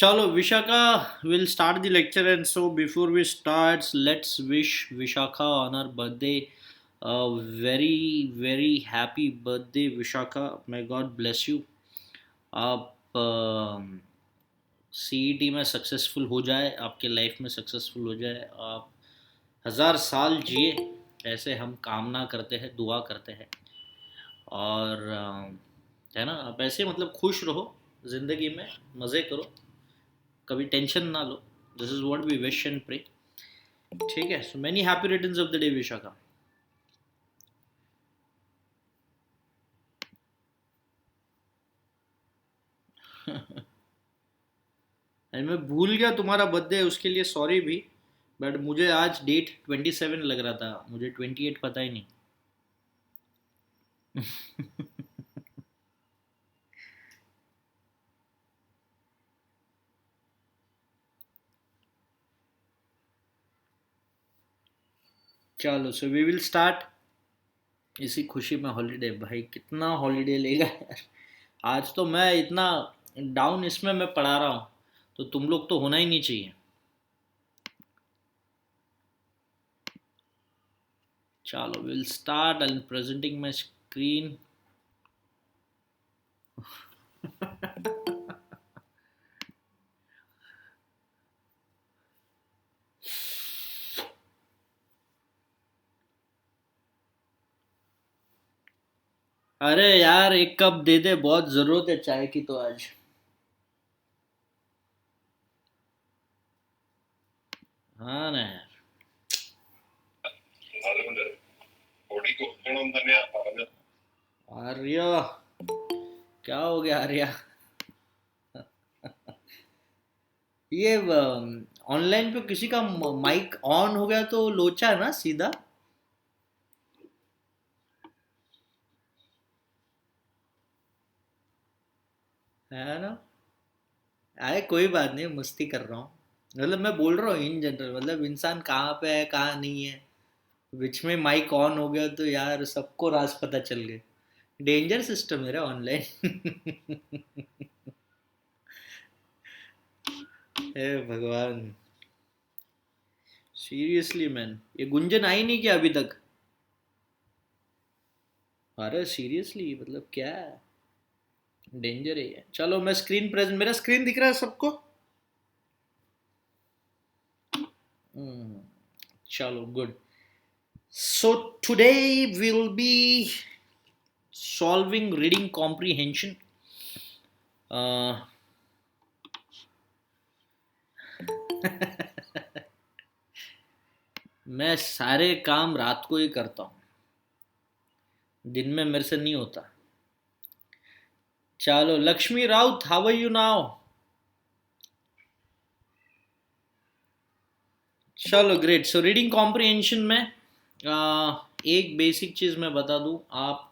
Chalo, Vishaka will start the lecture, and so before we start, let's wish Vishaka on her birthday a very, very happy birthday, Vishaka. May God bless you. आप CET में successful हो जाए, आपके life में successful हो जाए, आप 1000 साल जिए, ऐसे हम कामना करते हैं, दुआ करते हैं। और है ना, आप ऐसे मतलब खुश रहो ज़िंदगी में, मज़े करो, कभी टेंशन ना लो। This is what we wish and pray. ठीक है, so many happy returns of the day Vishakha. अरे मैं भूल गया तुम्हारा बर्थडे है, उसके लिए सॉरी भी। बट मुझे आज डेट 27 लग रहा था, मुझे 28 पता ही नहीं। चलो, सो वी विल स्टार्ट। इसी खुशी में हॉलीडे, भाई कितना हॉलीडे लेगा यार। आज तो मैं इतना डाउन इसमें मैं पढ़ा रहा हूँ, तो तुम लोग तो होना ही नहीं चाहिए। चलो, will start and presenting my screen. अरे यार, एक कप दे दे, बहुत ज़रूरत है चाय की तो आज। हाँ ना यार। आर्या, क्या हो गया आर्या? ये ऑनलाइन पे किसी का माइक ऑन हो गया तो लोचा ना सीधा। है ना। अरे कोई बात नहीं, मस्ती कर रहा हूँ। मतलब मैं बोल रहा हूँ इन जनरल, मतलब इंसान कहाँ पे है कहाँ नहीं है। बीच में माइक ऑन हो गया तो यार सबको राज पता चल गए। डेंजर सिस्टम है रे ऑनलाइन। हे भगवान। सीरियसली मैन, ये गुंजन आई नहीं क्या अभी तक? अरे सीरियसली, मतलब क्या है? डेंजर है ये। चलो, मैं स्क्रीन प्रेजेंट, मेरा स्क्रीन दिख रहा है सबको? हम्म, चलो good. So today we'll be solving reading comprehension. Uh, मैं सारे काम रात को ही करता हूँ, दिन में मेरे से नहीं होता। चलो, Lakshmi Raut, how are you now? चलो ग्रेट। सो रीडिंग कॉम्प्रिहेंशन में एक बेसिक चीज़ मैं बता दूँ। आप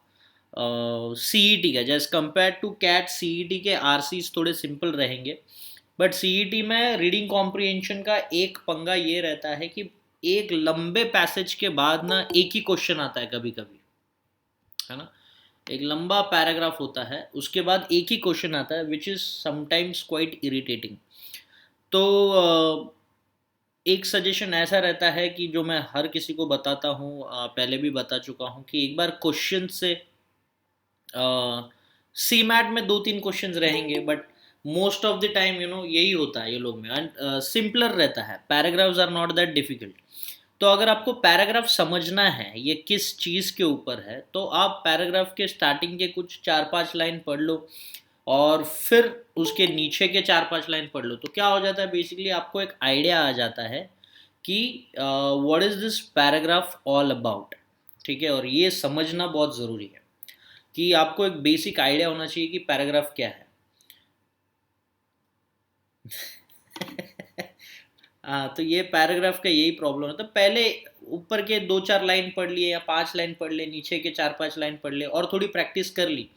सीईटी का, जैसे कंपेयर टू कैट, सीईटी के आरसीज थोड़े सिंपल रहेंगे। बट सीईटी में रीडिंग कॉम्प्रिहेंशन का एक पंगा ये रहता है कि एक लंबे पैसेज के बाद ना एक ही क्वेश्चन आता है कभी कभी, है ना। एक लंबा पैराग्राफ होता है, उसके बाद एक ही क्वेश्चन आता है, which is sometimes quite irritating. तो एक सजेशन ऐसा रहता है कि जो मैं हर किसी को बताता हूँ, पहले भी बता चुका हूँ, कि एक बार क्वेश्चन से सी मैट में 2-3 क्वेश्चंस रहेंगे, but most of the time यही होता है ये लोग में। एंड सिंपलर रहता है, paragraphs are not that difficult. तो अगर आपको पैराग्राफ समझना है ये किस चीज़ के ऊपर है, तो आप पैराग्राफ के स्टार्टिंग के कुछ 4-5 लाइन पढ़ लो, और फिर उसके नीचे के 4-5 लाइन पढ़ लो, तो क्या हो जाता है बेसिकली, आपको एक आइडिया आ जाता है कि what is this paragraph all about. ठीक है, और ये समझना बहुत ज़रूरी है कि आपको एक बेसिक आइडिया होना चाहिए कि पैराग्राफ क्या है। हाँ, तो ये पैराग्राफ का यही प्रॉब्लम है। तो पहले ऊपर के 2-4 लाइन पढ़ लिए या 5 लाइन पढ़ लिए, नीचे के 4-5 लाइन पढ़ लिए, और थोड़ी प्रैक्टिस कर ली,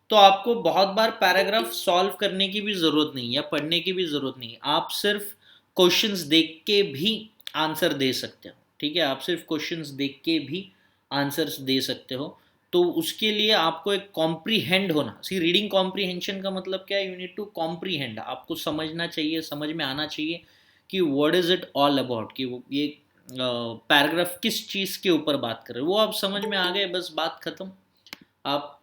तो आपको बहुत बार पैराग्राफ सॉल्व करने की भी ज़रूरत नहीं या पढ़ने की भी ज़रूरत नहीं। आप सिर्फ क्वेश्चंस देख के भी आंसर दे सकते हो। ठीक है, आप सिर्फ क्वेश्चंस देख के भी आंसर्स दे सकते हो। तो उसके लिए आपको एक कॉम्प्रीहेंड होना, सी रीडिंग कॉम्प्रीहेंशन का मतलब क्या है, यू नीड टू कॉम्प्रीहेंड, आपको समझना चाहिए, समझ में आना चाहिए कि what is it all about, कि वो ये पैराग्राफ किस चीज़ के ऊपर बात कर रहे हैं, वो आप समझ में आ गए, बस बात ख़त्म, आप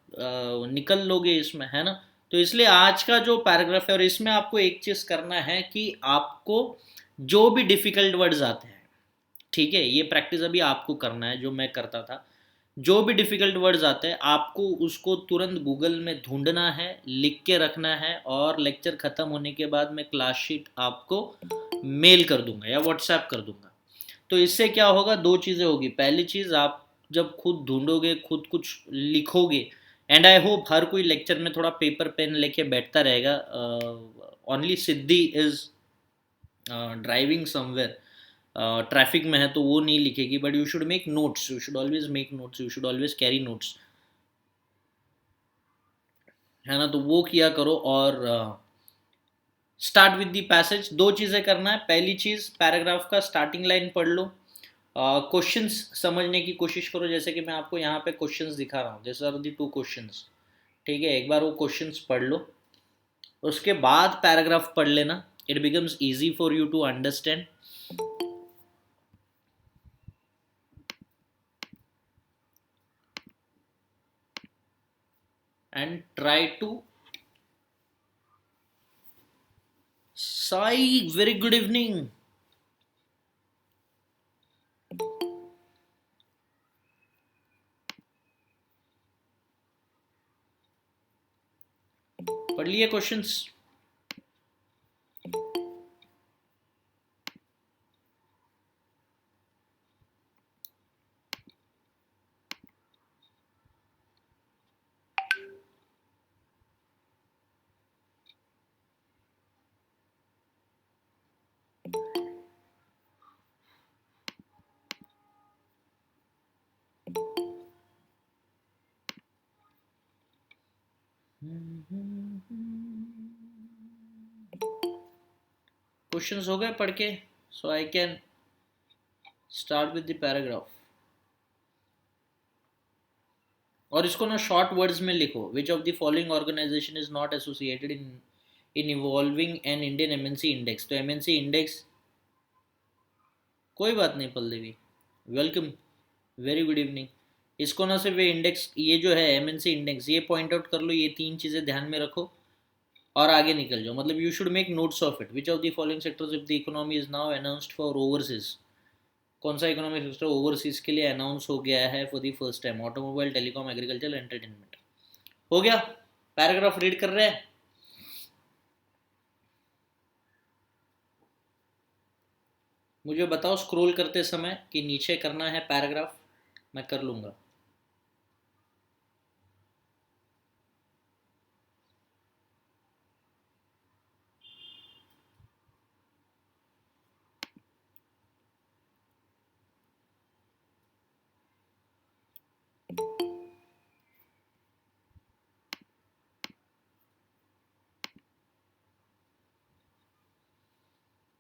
निकल लोगे इसमें, है ना। तो इसलिए आज का जो पैराग्राफ है, और इसमें आपको एक चीज़ करना है कि आपको जो भी डिफ़िकल्ट वर्ड्स आते हैं, ठीक है, ये प्रैक्टिस अभी आपको करना है जो मैं करता था, जो भी डिफ़िकल्ट वर्ड्स आते हैं आपको उसको तुरंत गूगल में ढूंढना है, लिख के रखना है, और लेक्चर ख़त्म होने के बाद मैं क्लास शीट आपको मेल कर दूंगा या व्हाट्सएप कर दूंगा। तो इससे क्या होगा, दो चीज़ें होगी, पहली चीज़ आप जब खुद ढूंढोगे, खुद कुछ लिखोगे, एंड आई होप हर कोई लेक्चर में थोड़ा पेपर पेन लेके बैठता रहेगा। Only Siddhi is driving somewhere, traffic में है तो वो नहीं लिखेगी, but you should make notes, you should always make notes, you should always carry notes, है ना। तो वो किया करो, और स्टार्ट विद दी पैसेज। दो चीज़ें करना है, पहली चीज़ पैराग्राफ का स्टार्टिंग लाइन पढ़ लो, क्वेश्चंस समझने की कोशिश करो, जैसे कि मैं आपको यहाँ पे क्वेश्चंस दिखा रहा हूँ, जैसे आर दी टू क्वेश्चंस, ठीक है, एक बार वो क्वेश्चंस पढ़ लो, उसके बाद पैराग्राफ पढ़ लेना, it becomes easy for you to understand. And try to, Sai very good evening, पढ़ लिए क्वेश्चंस? क्वेश्चंस हो गए पढ़ के, so I can start with the paragraph. और इसको ना शॉर्ट वर्ड्स में लिखो, which of the following organisation is not associated in evolving an Indian MNC index. तो एमएनसी इंडेक्स, कोई बात नहीं Pallavi, welcome, very good evening. इसको ना सिर्फ ये इंडेक्स, ये जो है एमएनसी इंडेक्स, ये पॉइंट आउट कर लो, ये तीन चीज़ें ध्यान में रखो और आगे निकल जाओ। मतलब you should make notes of it, which of the following sectors if the economy is now announced for overseas, कौन सा इकोनॉमिक सेक्टर ओवरसीज के लिए अनाउंस हो गया है for the first time, automobile, telecom, agriculture, entertainment. हो गया, paragraph read कर रहे हैं? मुझे बताओ स्क्रॉल करते समय कि नीचे करना है पैराग्राफ, मैं कर लूँगा।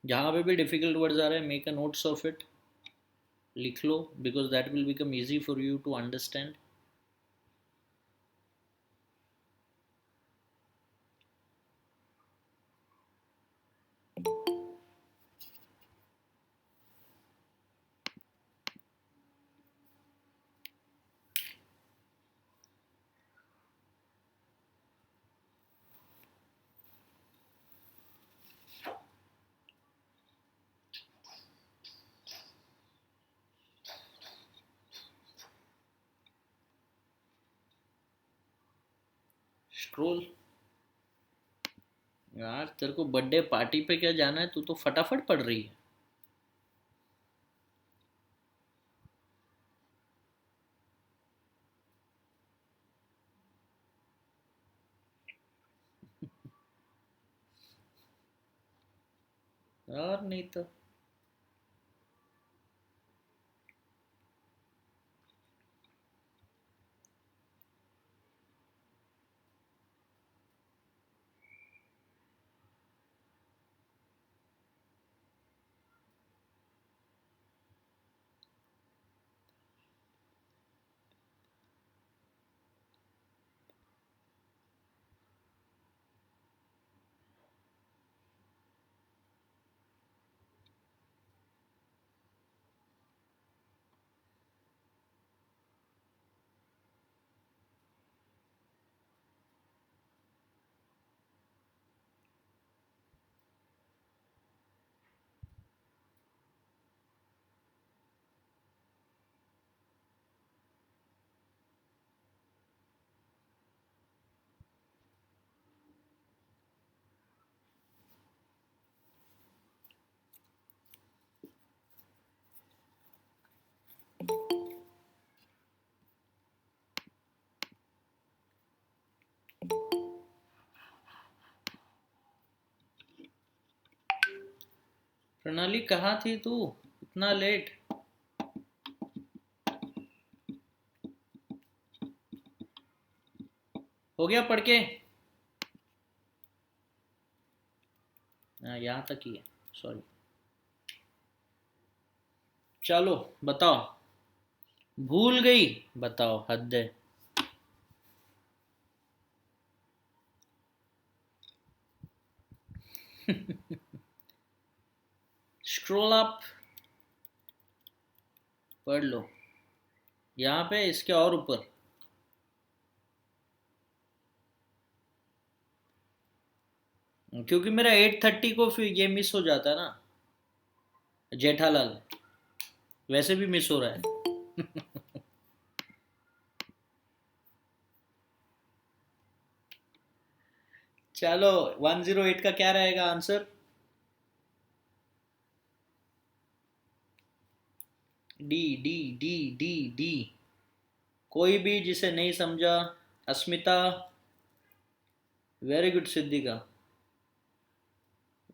जहाँ पे भी डिफिकल्ट वर्ड्स आ रहे हैं, make a notes of it, लिख लो, because that will become easy for you to understand. Scroll, यार तेरे को बर्थडे पार्टी पे क्या जाना है, तू तो फटाफट पढ़ रही है। यार नहीं तो, प्रणाली कहाँ थी तू इतना लेट? हो गया पढ़ के? हाँ यहाँ तक ही है, सॉरी। चलो बताओ। भूल गई? बताओ, हद है। स्क्रोल अप, पढ़ लो। यहाँ पे इसके और ऊपर। क्योंकि मेरा 8:30 को फिर ये मिस हो जाता है ना, जेठालाल। वैसे भी मिस हो रहा है। चलो, 108 का क्या रहेगा answer? D D D D D. कोई भी जिसे नहीं समझा? Asmita. Very good Siddhika.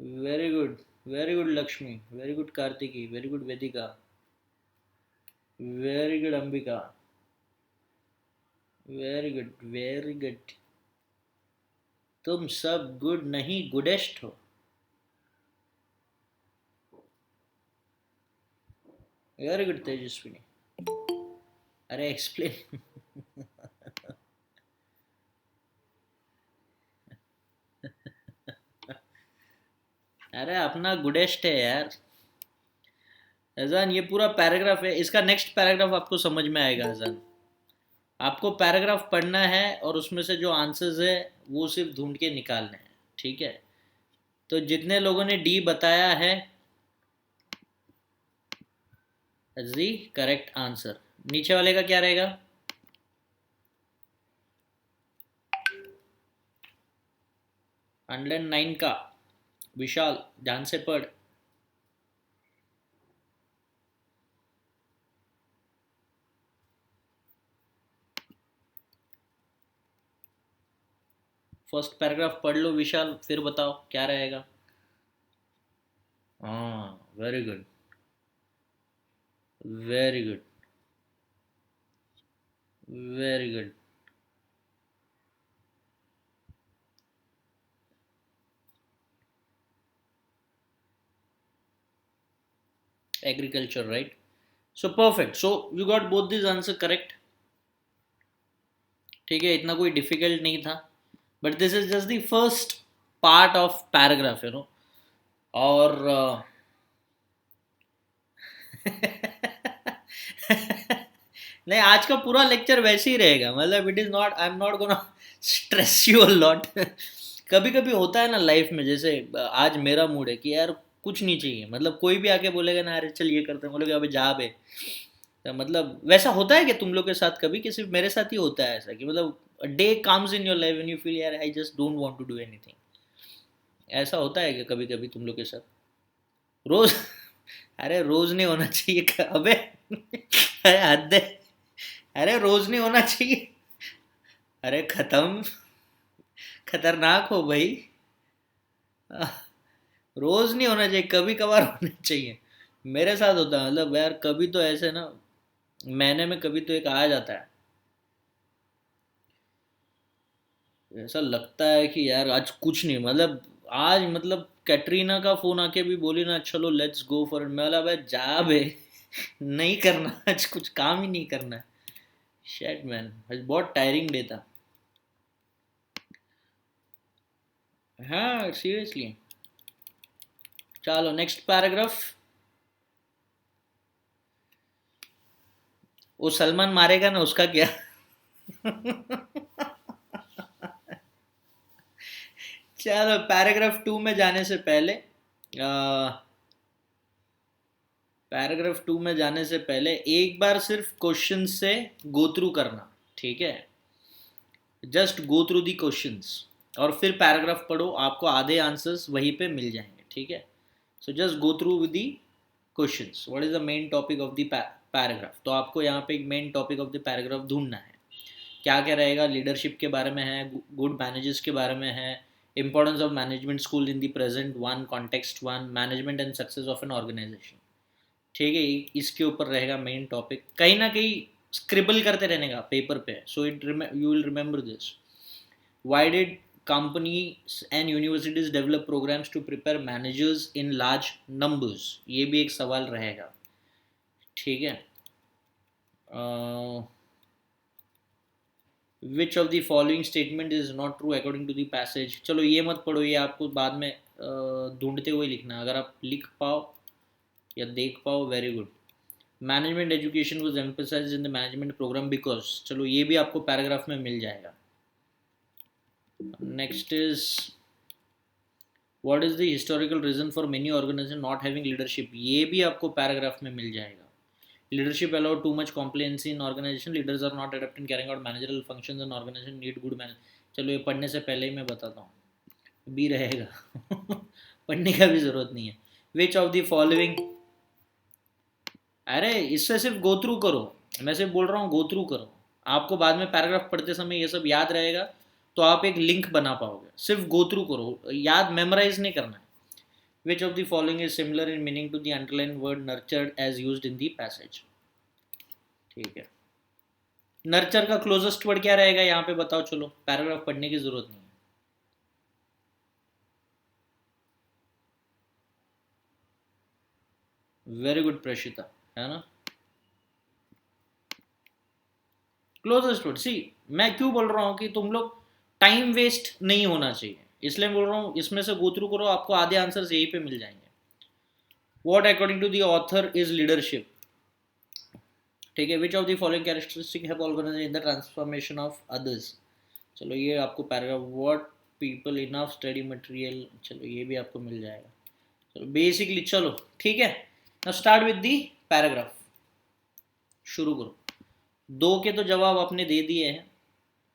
Very good. Very good Lakshmi. Very good Kartiki. Very good Vedika. Very good Ambika. Very good, very good. तुम सब गुड नहीं, गुडेस्ट हो। Very good Tejaswini. अरे एक्सप्लेन। अरे अपना गुडेस्ट है यार। हजान, ये पूरा पैराग्राफ है, इसका नेक्स्ट पैराग्राफ आपको समझ में आएगा हजान। आपको पैराग्राफ पढ़ना है और उसमें से जो आंसर्स है वो सिर्फ ढूंढ के निकालने हैं, ठीक है? तो जितने लोगों ने डी बताया है, जी करेक्ट आंसर। नीचे वाले का क्या रहेगा? 109 का। विशाल, ध्यान से पढ़। फर्स्ट पैराग्राफ पढ़ लो विशाल, फिर बताओ क्या रहेगा। हाँ very good. Very good. Very good. Agriculture, right? So perfect, so you got both this answer correct. ठीक है, इतना कोई डिफिकल्ट नहीं था। But this is just the first part of paragraph, you know. और नहीं, आज का पूरा लेक्चर वैसे ही रहेगा, मतलब it is not, I am not gonna stress you a lot. कभी कभी होता है ना लाइफ में, जैसे आज मेरा मूड है कि यार कुछ नहीं चाहिए, मतलब कोई भी आके बोलेगा ना अरे चल ये करते हैं, बोलोगे अबे जा बे। तो मतलब वैसा होता है कि तुम लोग के साथ कभी, किसी मेरे साथ ही होता है ऐसा कि मतलब day comes in your life when you feel यार I just don't want to do anything. ऐसा होता है कि कभी कभी तुम लोग के साथ? रोज? अरे रोज नहीं होना चाहिए अबे। अरे हद है। अरे रोज नहीं होना चाहिए। अरे खत्म। खतरनाक हो भाई। आह, रोज नहीं होना चाहिए, कभी कभार होना चाहिए। मेरे साथ होता है, मतलब यार कभी तो ऐसे ना, महीने में कभी तो एक आ जाता है। ऐसा लगता है कि यार आज कुछ नहीं, मतलब आज मतलब कैटरीना का फोन आके भी बोली ना चलो लेट्स गो फॉर इट, मैं बोला भाई जा बे। नहीं करना आज, कुछ काम ही नहीं करना है। शेट मैन, आज बहुत टायरिंग डे था। हाँ सीरियसली। चलो नेक्स्ट पैराग्राफ। वो सलमान मारेगा ना, उसका क्या? चलो पैराग्राफ 2 में जाने से पहले, पैराग्राफ 2 में जाने से पहले एक बार सिर्फ क्वेश्चन से गो थ्रू करना, ठीक है? Just go through the questions और फिर पैराग्राफ पढ़ो, आपको आधे आंसर्स वहीं पे मिल जाएंगे, ठीक है? So just go through with the questions, what is the main topic of the paragraph. तो आपको यहाँ पे एक main topic of the paragraph ढूंढना है। क्या क्या रहेगा? लीडरशिप के बारे में है, गुड मैनेजर्स के बारे में है, importance of management school in the present one context one management and success of an organisation. ठीक है, इसके ऊपर रहेगा मेन टॉपिक, कहीं ना कहीं स्क्रिबल करते रहने का पेपर पे, so it you will remember this. Why did companies and universities develop programs to prepare managers in large numbers, ये भी एक सवाल रहेगा। ठीक है, which of the following statement is not true according to the passage. चलो ये मत पढ़ो, ये आपको बाद में ढूंढते हुए लिखना है, अगर आप लिख पाओ या देख पाओ very good. Management education was emphasised in the management programme because, चलो ये भी आपको पैराग्राफ में मिल जाएगा। Next is what is the historical reason for many organisation not having leadership, ये भी आपको पैराग्राफ में मिल जाएगा। Leadership allow too much complacency in organization. Leaders are not adept in carrying out managerial functions and organization need good man। चलो ये पढ़ने से पहले ही मैं बताता हूँ, भी रहेगा पढ़ने का भी ज़रूरत नहीं है। Which of the following, अरे इससे सिर्फ गो थ्रू करो, मैं सिर्फ बोल रहा हूँ गो थ्रू करो, आपको बाद में पैराग्राफ पढ़ते समय ये सब याद रहेगा, तो आप एक लिंक बना पाओगे। सिर्फ गो थ्रू करो, याद मेमोराइज नहीं करना है। Which of the following is similar in meaning to the underlined word nurtured as used in the passage। ठीक है, नर्चर का क्लोजेस्ट वर्ड क्या रहेगा यहाँ पे बताओ, चलो पैराग्राफ पढ़ने की जरूरत नहीं है। वेरी गुड प्रेषिता, है ना, क्लोजेस्ट वर्ड। सी मैं क्यों बोल रहा हूँ कि तुम लोग टाइम वेस्ट नहीं होना चाहिए, इसलिए बोल रहा हूँ इसमें से गो थ्रू करो, आपको आधे आंसर्स यहीं पे मिल जाएंगे। What according to the author is leadership. ठीक है, which of the following characteristic have organised in the transformation of others. चलो ये आपको paragraph, what people enough study material, चलो ये भी आपको मिल जाएगा। चलो बेसिकली, चलो ठीक है, now start with the paragraph, शुरू करो। दो के तो जवाब आपने दे दिए हैं,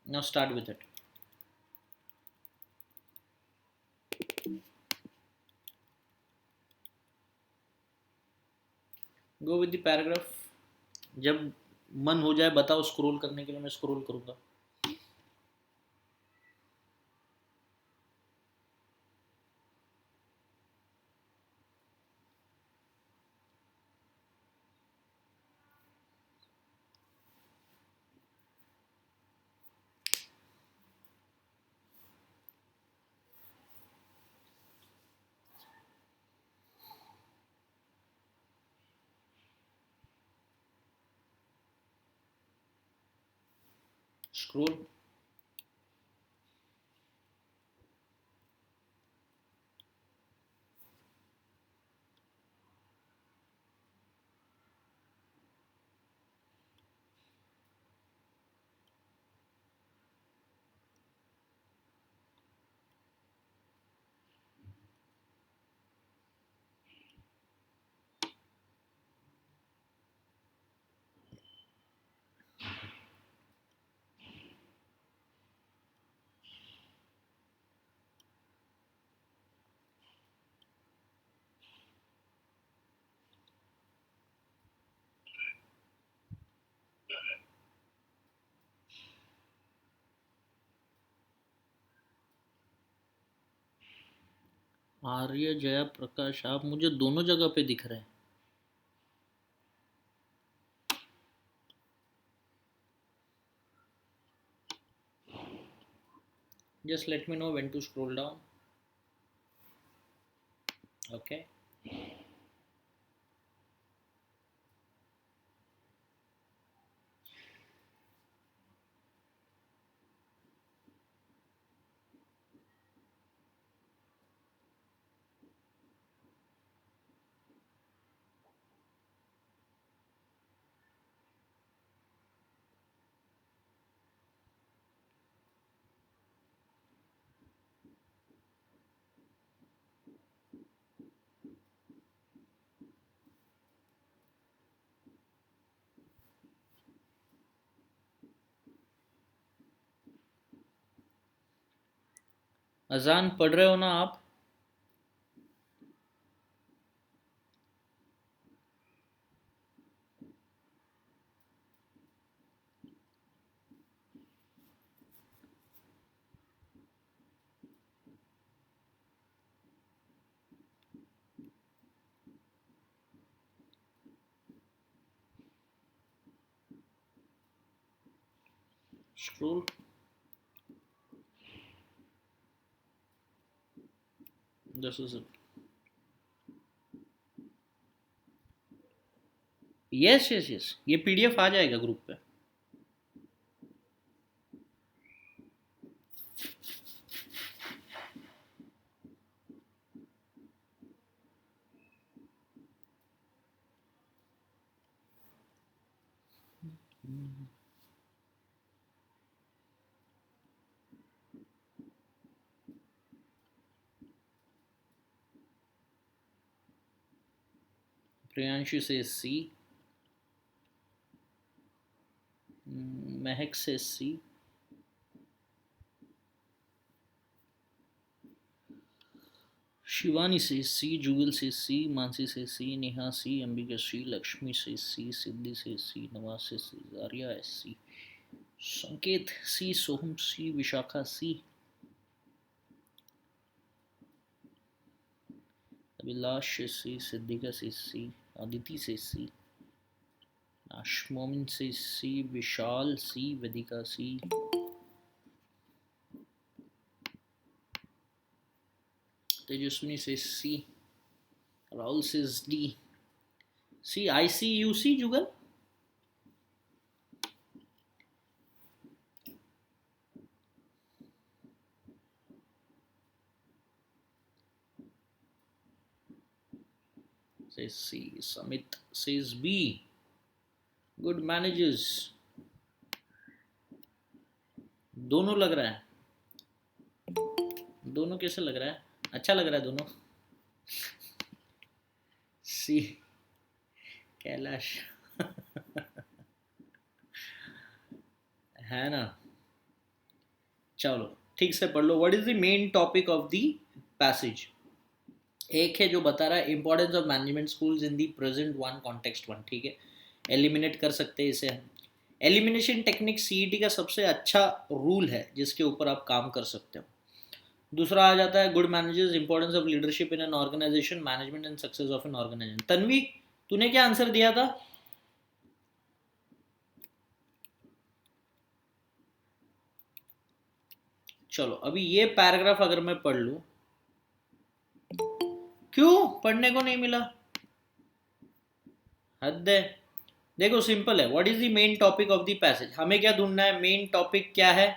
now start with it. Go with the paragraph, जब मन हो जाए बताओ, स्क्रॉल करने के लिए मैं स्क्रॉल करूंगा। स्क्रॉल, आर्य जया प्रकाश, आप मुझे दोनों जगह पे दिख रहे हैं। Just let me know when to scroll down. Okay, अजान पढ़ रहे हो ना आप? Scroll. This is it. Yes yes yes, ये पीडीएफ आ जाएगा ग्रुप पे. प्रियांशु से सी, महक से सी, शिवानी से सी, जुगल से सी, मानसी से सी, नेहा सी, अंबिका सी, लक्ष्मी से सी, सिद्धि से सी, नवाज से सी, जारिया एस सी, संकेत सी, सोहम सी, विशाखा सी, अभिलाष से सी, सिद्धिका से सी, अदिति से सी, मोमिन से सी, विशाल सी, वेदिका सी, तेजस्विनी से सी, राहुल से D, C, I C you see, जुगल से सी, समित says B. Good managers. दोनों लग रहा है. दोनों कैसे लग रहा है? अच्छा लग रहा है दोनों. सी, कैलाश. है ना. चलो ठीक से पढ़ लो. What is the main topic of the passage. एक है जो बता रहा है importance of management schools in the present one context one. ठीक है, एलिमिनेट कर सकते हैं इसे हम. एलिमिनेशन टेक्निक सीईटी का सबसे अच्छा रूल है जिसके ऊपर आप काम कर सकते हो. दूसरा आ जाता है good managers, importance of leadership in an organisation, management and success of an organisation. Tanvi, तूने क्या आंसर दिया था? चलो अभी ये पैराग्राफ अगर मैं पढ़ लूं. क्यों पढ़ने को नहीं मिला? हद है. देखो सिंपल है. What is the main topic of the passage. हमें क्या ढूंढना है? मेन टॉपिक क्या है?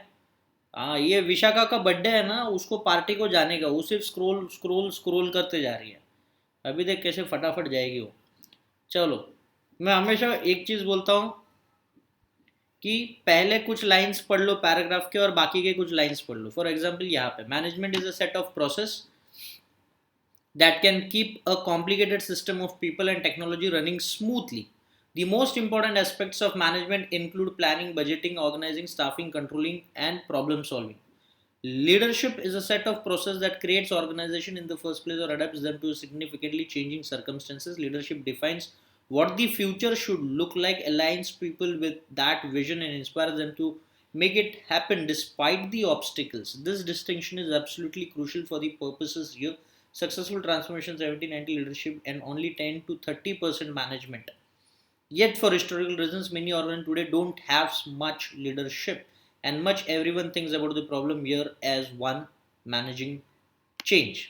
हाँ, ये विशाखा का बर्थडे है ना, उसको पार्टी को जाने का. वो सिर्फ स्क्रोल स्क्रोल स्क्रोल करते जा रही है. अभी देख कैसे फटाफट जाएगी वो. चलो मैं हमेशा एक चीज़ बोलता हूँ कि पहले कुछ लाइंस पढ़ लो पैराग्राफ के और बाकी के कुछ लाइंस पढ़ लो. फॉर एग्जाम्पल यहाँ पे management is a set of process that can keep a complicated system of people and technology running smoothly. The most important aspects of management include planning, budgeting, organizing, staffing, controlling, and problem solving. Leadership is a set of process that creates organization in the first place or adapts them to significantly changing circumstances. Leadership defines what the future should look like, aligns people with that vision, and inspires them to make it happen despite the obstacles. This distinction is absolutely crucial for the purposes here. Successful transformation 70-90 leadership and only 10 to 30% management. Yet for historical reasons many organizations today don't have much leadership and much everyone thinks about the problem here as one managing change.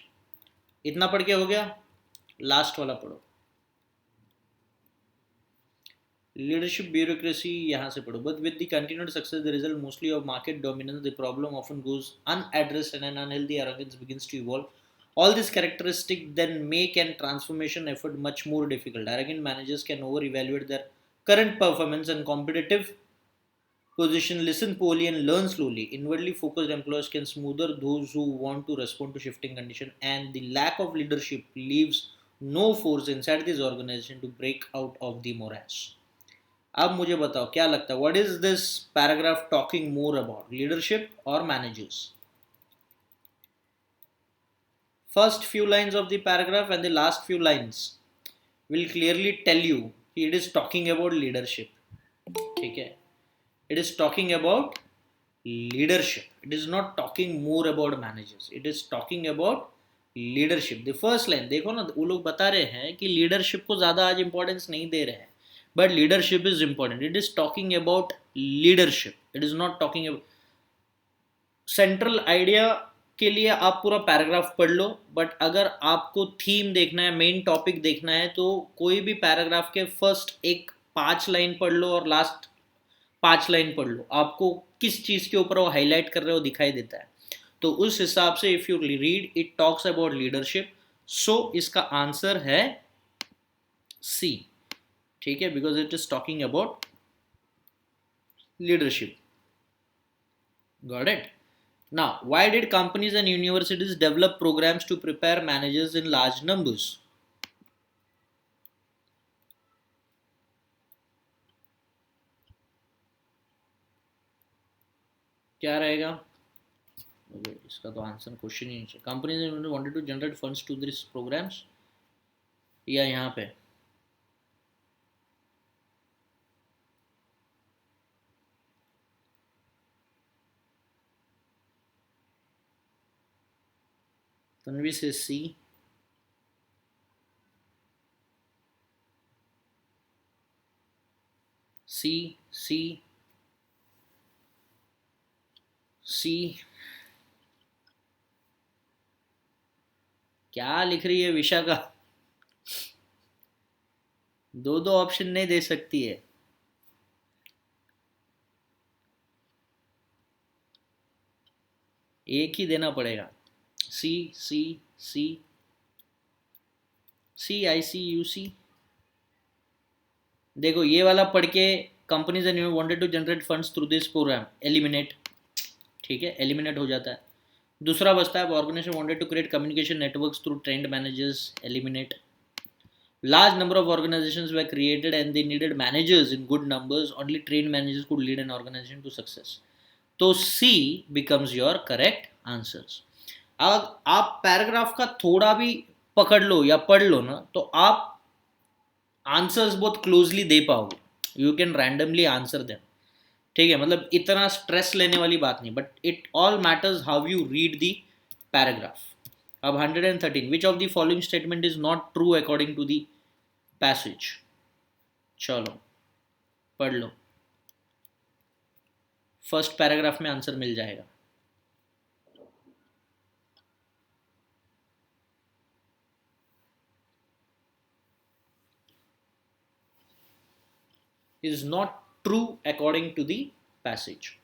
इतना पढ़ के हो गया. Last वाला पढ़ो. Leadership bureaucracy यहाँ से पढ़ो. But with the continued success the result mostly of market dominance, the problem often goes unaddressed and an unhealthy arrogance begins to evolve. All these characteristics then make an transformation effort much more difficult. Arrogant managers can over-evaluate their current performance and competitive position, listen poorly and learn slowly. Inwardly focused employees can smoother those who want to respond to shifting conditions, and the lack of leadership leaves no force inside this organization to break out of the morass. अब मुझे बताओ क्या लगता है, what is this paragraph talking more about, leadership or managers? First few lines of the paragraph and the last few lines will clearly tell you it is talking about leadership. ठीक है, it is talking about leadership. It is not talking more about managers. It is talking about leadership. The first line देखो ना, वो लोग बता रहे हैं कि leadership को ज़्यादा आज importance नहीं दे रहे हैं. but leadership is important. It is talking about leadership. It is not talking about central idea के लिए आप पूरा पैराग्राफ पढ़ लो, बट अगर आपको थीम देखना है, मेन टॉपिक देखना है, तो कोई भी पैराग्राफ के फर्स्ट एक 5 लाइन पढ़ लो और लास्ट 5 लाइन पढ़ लो, आपको किस चीज़ के ऊपर वो हाईलाइट कर रहे हो दिखाई देता है. तो उस हिसाब से if you read it talks about leadership, so इसका आंसर है सी. ठीक है, because it is talking about leadership. Got it. Now, why did companies and universities develop programs to prepare managers in large numbers? क्या रहेगा? इसका तो answer question ही नहीं. Companies wanted to generate funds to this programs, या यहाँ पे तन्वी से सी. सी सी सी. क्या लिख रही है विशाखा? दो दो ऑप्शन नहीं दे सकती है. एक ही देना पड़ेगा. सी सी सी CICUC. देखो ये वाला पढ़ के companies and wanted to generate funds through this program, eliminate. ठीक है, एलिमिनेट हो जाता है. दूसरा बचता है organisation wanted to create communication networks through trained managers, eliminate. Large number of organizations were created and they needed managers in good numbers. Only trained managers could lead an organization to success. तो C becomes your correct answers. अब आप paragraph का थोड़ा भी पकड़ लो या पढ़ लो ना, तो आप आंसर्स बहुत क्लोजली दे पाओगे. You can randomly answer them. ठीक है, मतलब इतना स्ट्रेस लेने वाली बात नहीं, but it all matters how you read the paragraph. अब 113, which of the following statement is not true according to the passage. चलो पढ़ लो, फर्स्ट पैराग्राफ में आंसर मिल जाएगा. is not true according to the passage.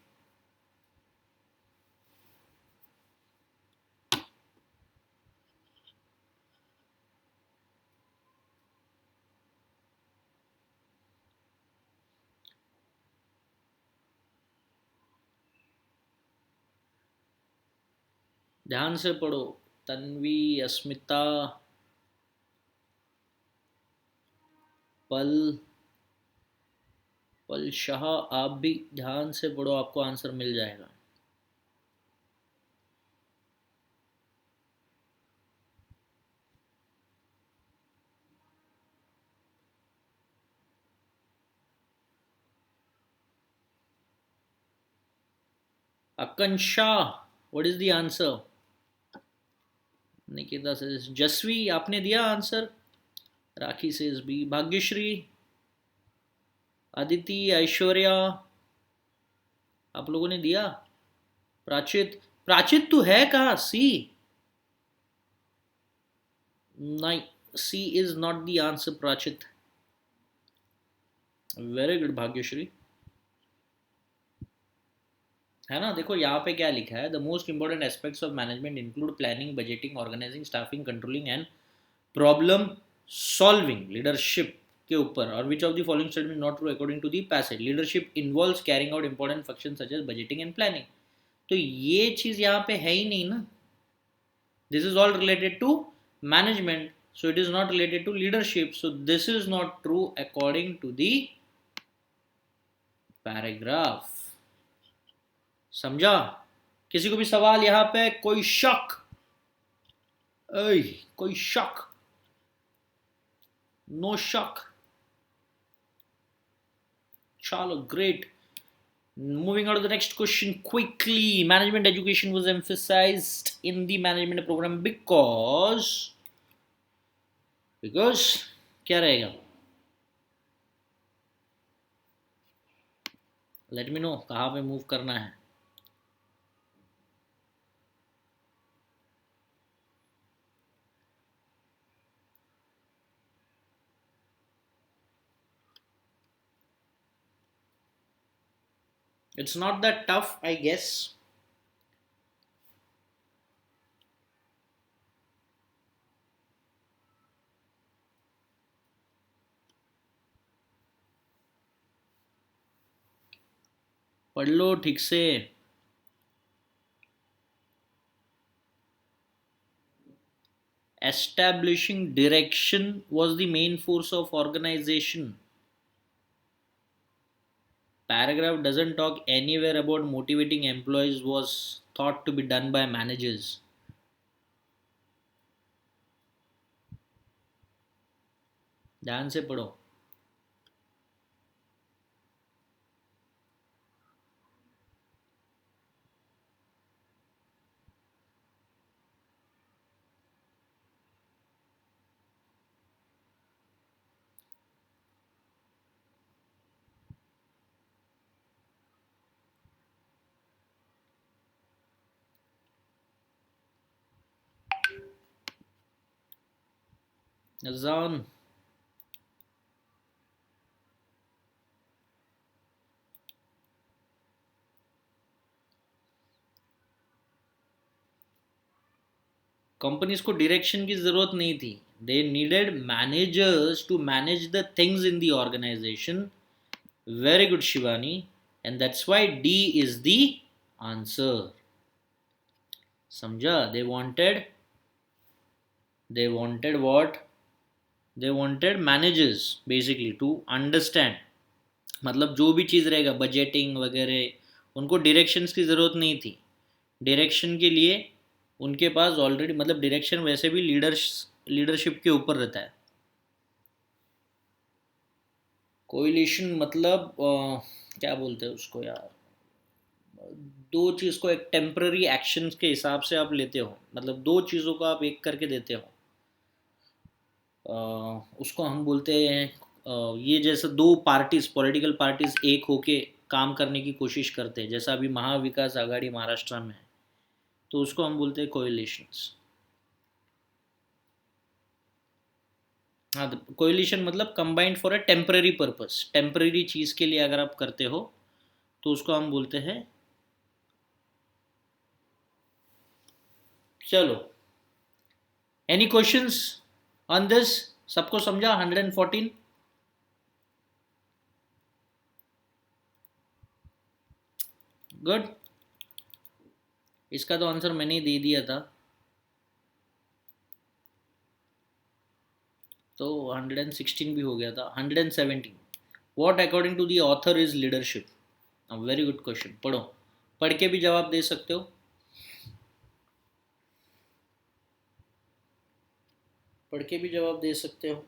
ध्यान से पढ़ो. तन्वी, अस्मिता, पल शाह, आप भी ध्यान से पढ़ो, आपको आंसर मिल जाएगा. Akanksha, what is the answer? Nikita से जसवी, आपने दिया आंसर. राखी से बी. भाग्यश्री, अदिति, ऐश्वर्या, आप लोगों ने दिया. प्राचित, प्राचित तो है कहा? सी नहीं, C is not the answer. Prachit, very good Bhagyashree. है ना, देखो यहाँ पे क्या लिखा है. The most important aspects of management include planning, budgeting, organising, staffing, controlling and problem solving. Leadership के ऊपर. और which of the following statement not true according to the passage. Leadership involves carrying out important function such as budgeting and planning. तो ये चीज यहाँ पे है ही नहीं ना. This is all related to management, so it is not related to leadership, so this is not true according to the paragraph. समझा? किसी को भी सवाल यहां पे? कोई शक? कोई शक? नो शक. चलो, great. Moving on to the next question quickly. Management education was emphasized in the management program because क्या रहेगा? लेट मी नो कहाँ पे मूव करना है. It's not that tough, I guess. पढ़ लो ठीक से. Establishing direction was the main force of organization. Paragraph doesn't talk anywhere about motivating employees was thought to be done by managers. ध्यान से पढ़ो. अजान. कंपनीज को डायरेक्शन की जरूरत नहीं थी. They needed managers to manage the things in the organisation. Very good Shivani. And that's why D is the answer. समझा. They wanted what. They wanted managers basically to understand. मतलब जो भी चीज़ रहेगा बजटिंग वगैरह उनको डायरेक्शंस की ज़रूरत नहीं थी. डायरेक्शन के लिए उनके पास ऑलरेडी मतलब डायरेक्शन वैसे भी लीडरशिप के ऊपर रहता है. कोइलिशन मतलब क्या बोलते हैं उसको यार. दो चीज़ को एक टेम्पररी एक्शंस के हिसाब से आप लेते हो. मतलब दो चीज़ों को आप एक करके देते हो. उसको हम बोलते हैं ये जैसे दो पार्टीज पॉलिटिकल पार्टीज एक होके काम करने की कोशिश करते हैं जैसा अभी महाविकास आघाड़ी महाराष्ट्र में है. तो उसको हम बोलते हैं कोएलिशंस. हाँ. कोएलिशन मतलब combined for a temporary purpose. Temporary चीज़ के लिए अगर आप करते हो तो उसको हम बोलते हैं. चलो. Any questions on this. सबको समझा 114. गुड. इसका तो आंसर मैंने ही दे दिया था. तो 116 भी हो गया था. 117. What according to the author is leadership. Very good question. पढ़ो. पढ़ के भी जवाब दे सकते हो. पढ़ के भी जवाब दे सकते हो.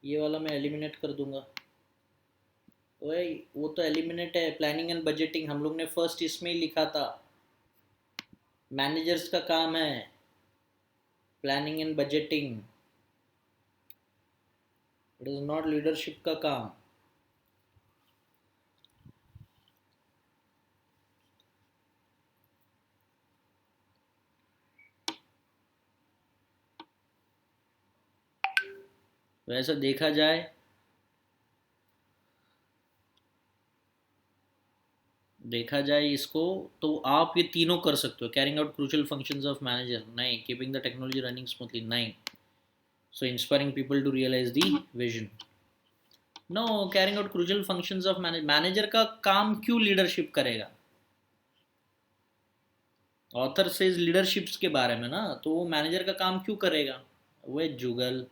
ये वाला मैं एलिमिनेट कर दूंगा. ओए वो तो एलिमिनेट है. प्लानिंग एंड बजटिंग हम लोग ने फर्स्ट इसमें ही लिखा था. मैनेजर्स का काम है planning and budgeting. It is not leadership का काम. वैसे देखा जाए इसको तो आप ये तीनों कर सकते हो. Carrying out crucial functions of manager नहीं. Keeping the technology running smoothly नहीं. So inspiring people to realise the vision. No. Carrying out crucial functions of manager का काम क्यों लीडरशिप करेगा. ऑथर से लीडरशिप्स के बारे में ना. तो वो मैनेजर का काम क्यों करेगा. वो जुगल.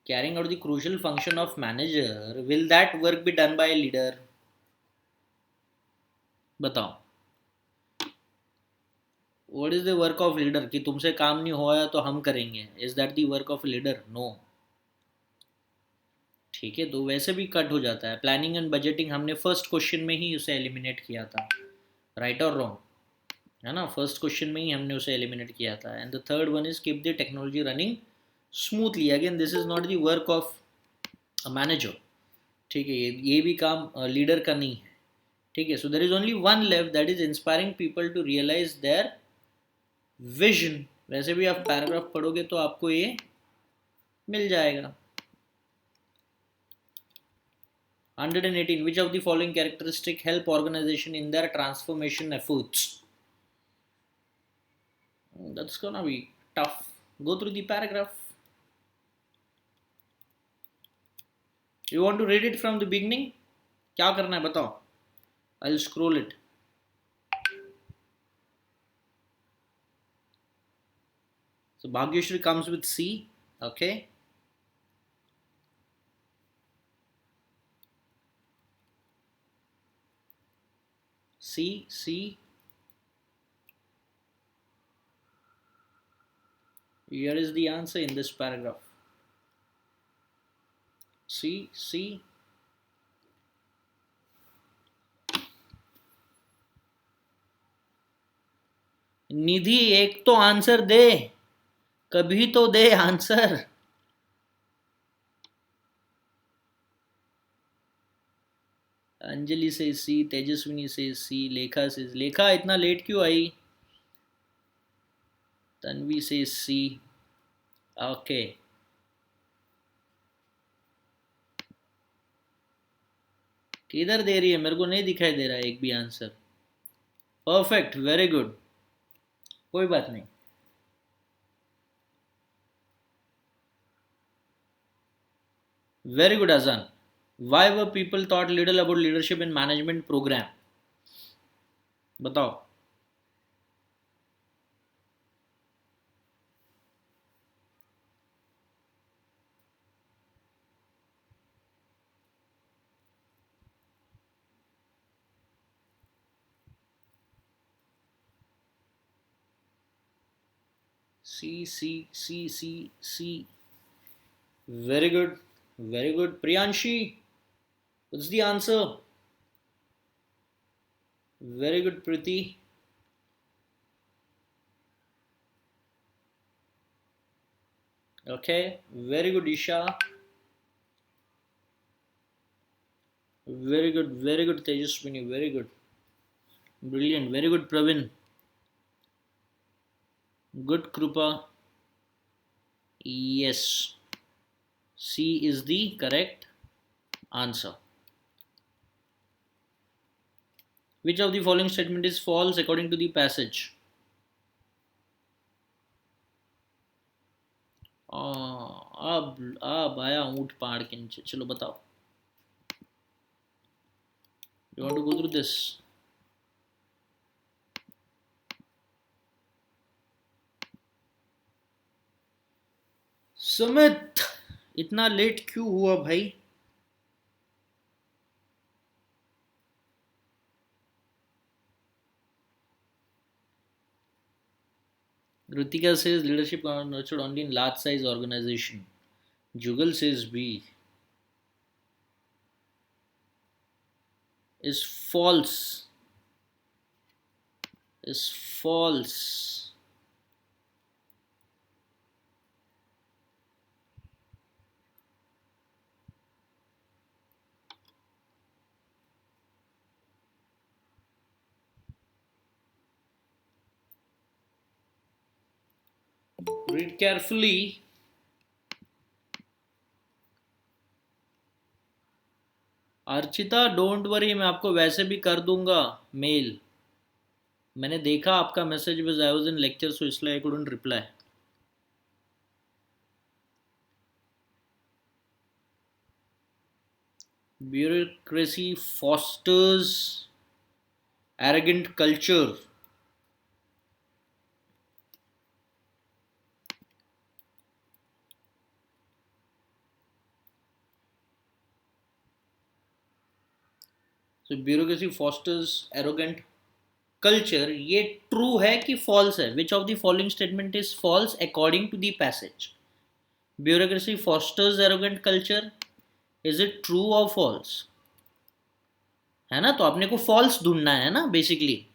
Carrying out the crucial function of manager, will that work be done by a leader. बताओ. What is the work of leader. कि तुमसे काम नहीं होया तो हम करेंगे. Is that the work of leader. No. ठीक है. तो वैसे भी कट हो जाता है. प्लानिंग एंड बजटिंग हमने फर्स्ट क्वेश्चन में ही उसे एलिमिनेट किया था. राइट और रॉन्ग. है ना. फर्स्ट क्वेश्चन में ही हमने उसे एलिमिनेट किया था. And the third one is keep the technology running smoothly. Again this is not the work of a manager. ठीक है, ये भी काम लीडर का नहीं है. ठीक है, so there is only one left, that is inspiring people to realise their vision. वैसे भी आप पैराग्राफ पढ़ोगे तो आपको ये मिल जाएगा. 118. Which of the following characteristic help organization in their transformation efforts? That's gonna be tough. Go through the paragraph. You want to read it from the beginning? क्या करना है बताओ. I'll scroll it. So Bhagyashri comes with C. Okay. C. Here is the answer in this paragraph. C. निधि एक तो answer दे, कभी तो दे answer. Anjali से सी, तेजस्विनी से सी, लेखा से. लेखा इतना लेट क्यों आई? तन्वी से सी. ओके. किधर दे रही है? मेरे को नहीं दिखाई दे रहा है एक भी आंसर. Perfect, very good. कोई बात नहीं. वेरी गुड अजान. Why were people taught little about leadership in management program? बताओ. C. Very good. Very good. Priyanshi, what's the answer? Very good, Priti. Okay. Very good, Isha. Very good. Very good, Tejaswini. Very good. Brilliant. Very good, Pravin. Good, Krupa. Yes. C is the correct answer. Which of the following statement is false according to the passage? अब आया ऊंट पहाड़ के नीचे. चलो बताओ. You want to go through this? Sumit, इतना late क्यों हुआ भाई? Ritika says leadership are nurtured only in large size organization. Jugal says B. Is false. Is false. Read carefully. Archita don't worry, मैं आपको वैसे भी कर दूंगा मेल. मैंने देखा आपका मैसेज, बस I was in lecture so इसलिए I couldn't reply. Bureaucracy fosters arrogant culture. So bureaucracy fosters arrogant culture. ये ट्रू है कि फॉल्स है? Which of the following statement is false according to the passage? Bureaucracy fosters arrogant culture. Is it true और false? है ना, तो अपने को फॉल्स ढूंढना है ना बेसिकली.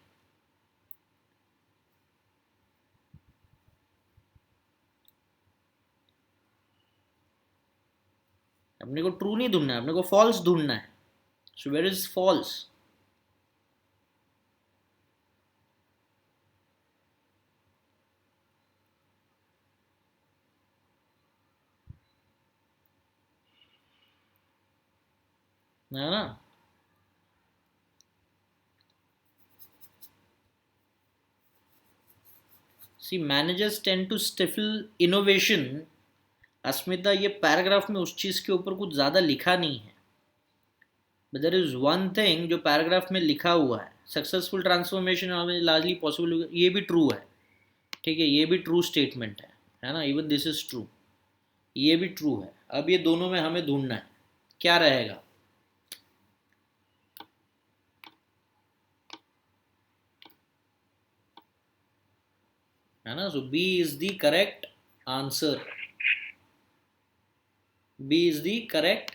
अपने को ट्रू नहीं ढूंढना है, अपने को फॉल्स ढूंढना है. So where is false? है ना? C managers tend to stifle innovation. Asmita, ये पैराग्राफ में उस चीज के ऊपर कुछ ज्यादा लिखा नहीं है. But there is one thing जो पैराग्राफ में लिखा हुआ है, सक्सेसफुल ट्रांसफॉर्मेशन लार्जली पॉसिबल. ये भी ट्रू है. ठीक है, ये भी ट्रू स्टेटमेंट है ना? Even this is true. ये भी ट्रू है. अब ये दोनों में हमें ढूंढना है क्या रहेगा. है ना? So B is the correct answer. B is the correct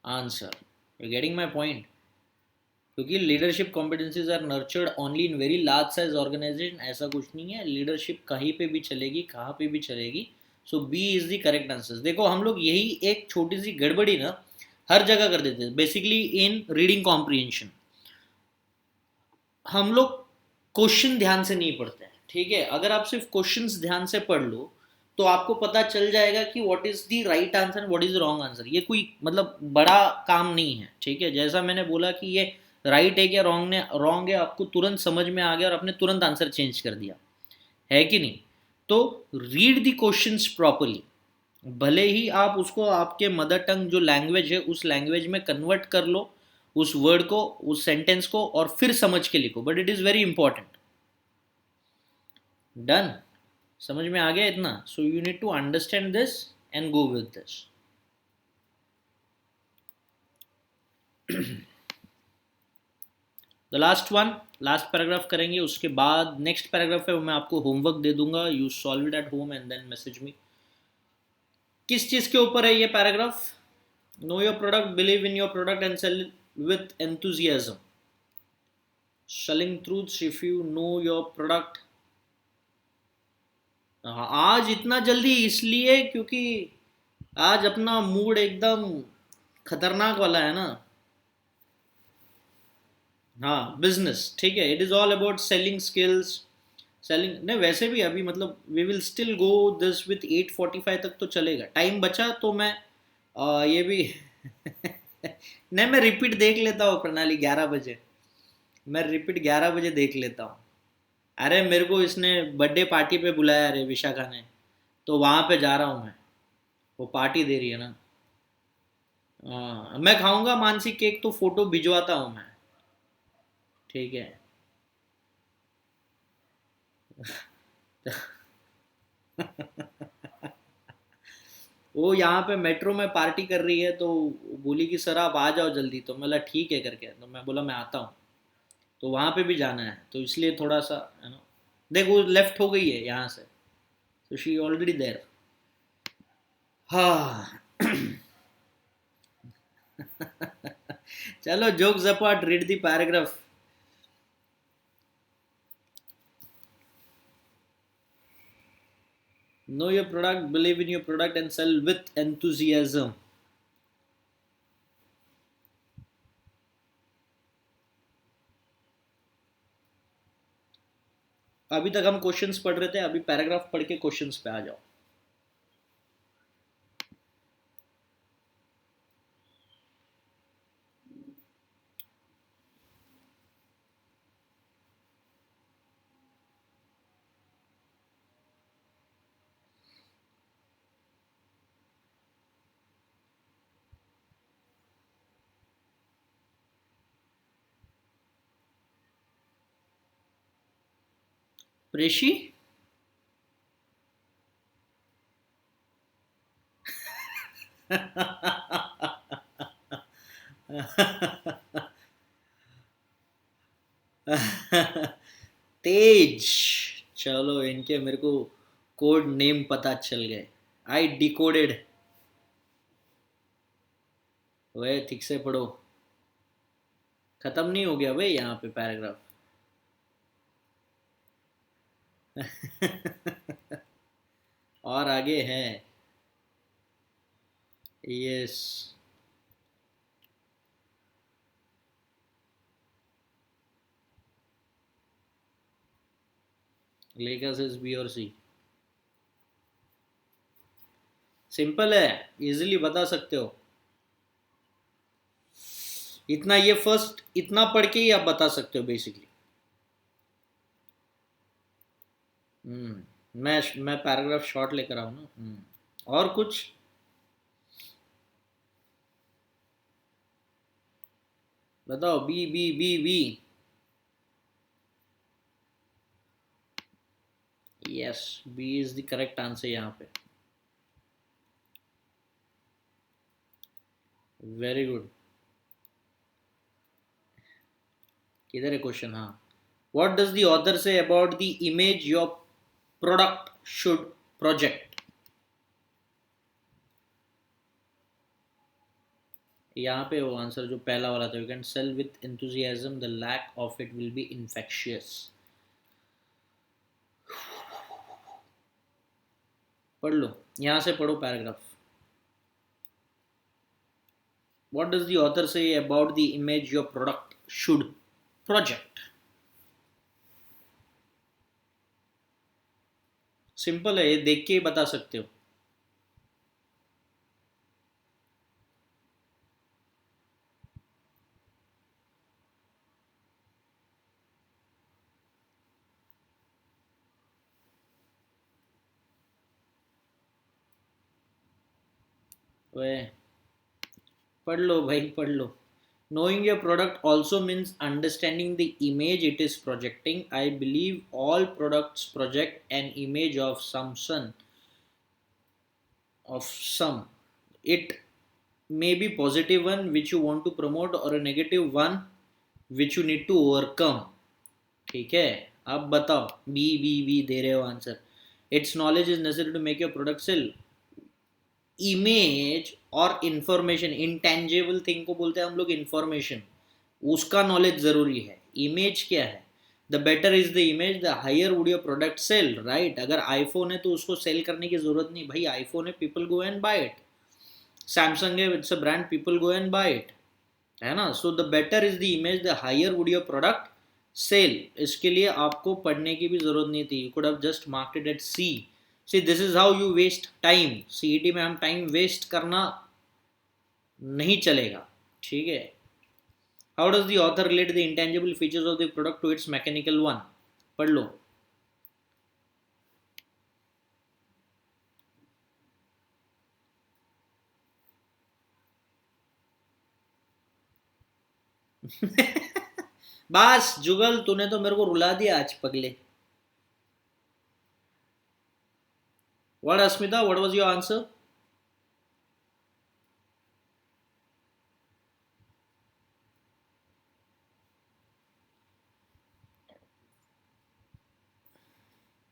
answer. You getting my point? क्योंकि leadership competencies are nurtured only in very large size organisation. ऐसा कुछ नहीं है, लीडरशिप कहीं पे भी चलेगी, कहाँ पे भी चलेगी. So B is the correct answer. देखो हम लोग यही एक छोटी सी गड़बड़ी ना हर जगह कर देते हैं. बेसिकली इन रीडिंग कॉम्प्रिहेंशन हम लोग क्वेश्चन ध्यान से नहीं पढ़ते हैं. ठीक है, अगर आप सिर्फ क्वेश्चंस ध्यान से पढ़ लो तो आपको पता चल जाएगा कि what is the right answer, what is the wrong answer. ये कोई मतलब बड़ा काम नहीं है. ठीक है, जैसा मैंने बोला कि ये राइट है क्या रॉन्ग है, आपको तुरंत समझ में आ गया और आपने तुरंत आंसर चेंज कर दिया. है कि नहीं? तो रीड द क्वेश्चंस प्रॉपरली. भले ही आप उसको आपके मदर टंग जो लैंग्वेज है उस लैंग्वेज में कन्वर्ट कर लो, उस वर्ड को, उस सेंटेंस को, और फिर समझ के लिखो. But it is very important. Done? समझ में आ गया इतना? So you need to understand this and go with this. The last one, last paragraph करेंगे, उसके बाद नेक्स्ट पैराग्राफ है वो मैं आपको होमवर्क दे दूंगा. You solve it at home and then message me. किस चीज़ के ऊपर है ये paragraph? Know your product, believe in your product and sell with enthusiasm. Selling truths if you know your product. आज इतना जल्दी इसलिए क्योंकि आज अपना मूड एकदम खतरनाक वाला है ना. हाँ, बिजनेस. ठीक है, it is all about selling skills. Selling नहीं, वैसे भी अभी मतलब we will still go this with 8:45 तक तो चलेगा. टाइम बचा तो मैं ये भी नहीं, मैं रिपीट देख लेता हूँ प्रणाली 11 बजे. मैं रिपीट 11 बजे देख लेता हूँ. अरे मेरे को इसने बर्थडे पार्टी पे बुलाया, अरे विशाखा ने, तो वहाँ पे जा रहा हूँ मैं. वो पार्टी दे रही है ना. हाँ, मैं खाऊंगा मानसी केक तो फोटो भिजवाता हूँ मैं. ठीक है. वो यहाँ पे मेट्रो में पार्टी कर रही है तो बोली कि सर आप आ जाओ जल्दी. तो मैं बोला ठीक है करके, तो मैं बोला मैं आता हूँ. तो वहाँ पे भी जाना है तो इसलिए थोड़ा सा है ना. देखो लेफ्ट हो गई है यहाँ से, तो शी ऑलरेडी देयर. हाँ. चलो jokes apart, read the paragraph. Know your product, believe in your product and sell with enthusiasm. अभी तक हम क्वेश्चंस पढ़ रहे थे, अभी पैराग्राफ पढ़ के क्वेश्चंस पे आ जाओ. प्रेशी. तेज. चलो इनके मेरे को कोड नेम पता चल गए. आई डिकोडेड. वह ठीक से पढ़ो. खत्म नहीं हो गया भाई यहाँ पे पैराग्राफ. और आगे है. यस. लेकर इज बी और सी. सिंपल है, इजीली बता सकते हो. इतना ये फर्स्ट इतना पढ़ के ही आप बता सकते हो बेसिकली. मैं पैराग्राफ शॉर्ट लेकर आऊँ ना. और कुछ. बताओ. B B B B. Yes, B is the correct answer यहाँ पे. Very good. किधर है क्वेश्चन? हाँ. What does the author say about the image your product should project? यहाँ पे वो आंसर जो पहला वाला था, you can sell with enthusiasm, the lack of it will be infectious. पढ़ लो, यहाँ से पढ़ो paragraph. What does the author say about the image your product should project? Simple है, ये देख के ही बता सकते हो. वे पढ़ लो भाई, पढ़ लो. Knowing your product also means understanding the image it is projecting. I believe all products project an image of some. It may be positive one which you want to promote or a negative one which you need to overcome. ठीक है. अब बताओ. B दे रहे हो answer. Its knowledge is necessary to make your product sell. Image और information, intangible thing को बोलते हैं हम लोग इंफॉर्मेशन. उसका नॉलेज जरूरी है. इमेज क्या है? The better is the image the higher would your product sell. Right. अगर आईफोन है तो उसको सेल करने की जरूरत नहीं भाई. आईफोन है, people go and buy it. Samsung है, it's a brand, people go and buy it. है ना. So the better is the image the higher would your product sell. इसके लिए आपको पढ़ने की भी जरूरत नहीं थी. You could have just marked it at C. See this is how you waste time. CET में हम टाइम वेस्ट करना नहीं चलेगा. ठीक है. How does the author relate the intangible features of the product to its mechanical one? पढ़ लो. बस जुगल, तूने तो मेरे को रुला दिया आज पगले. What Asmita, what was your answer?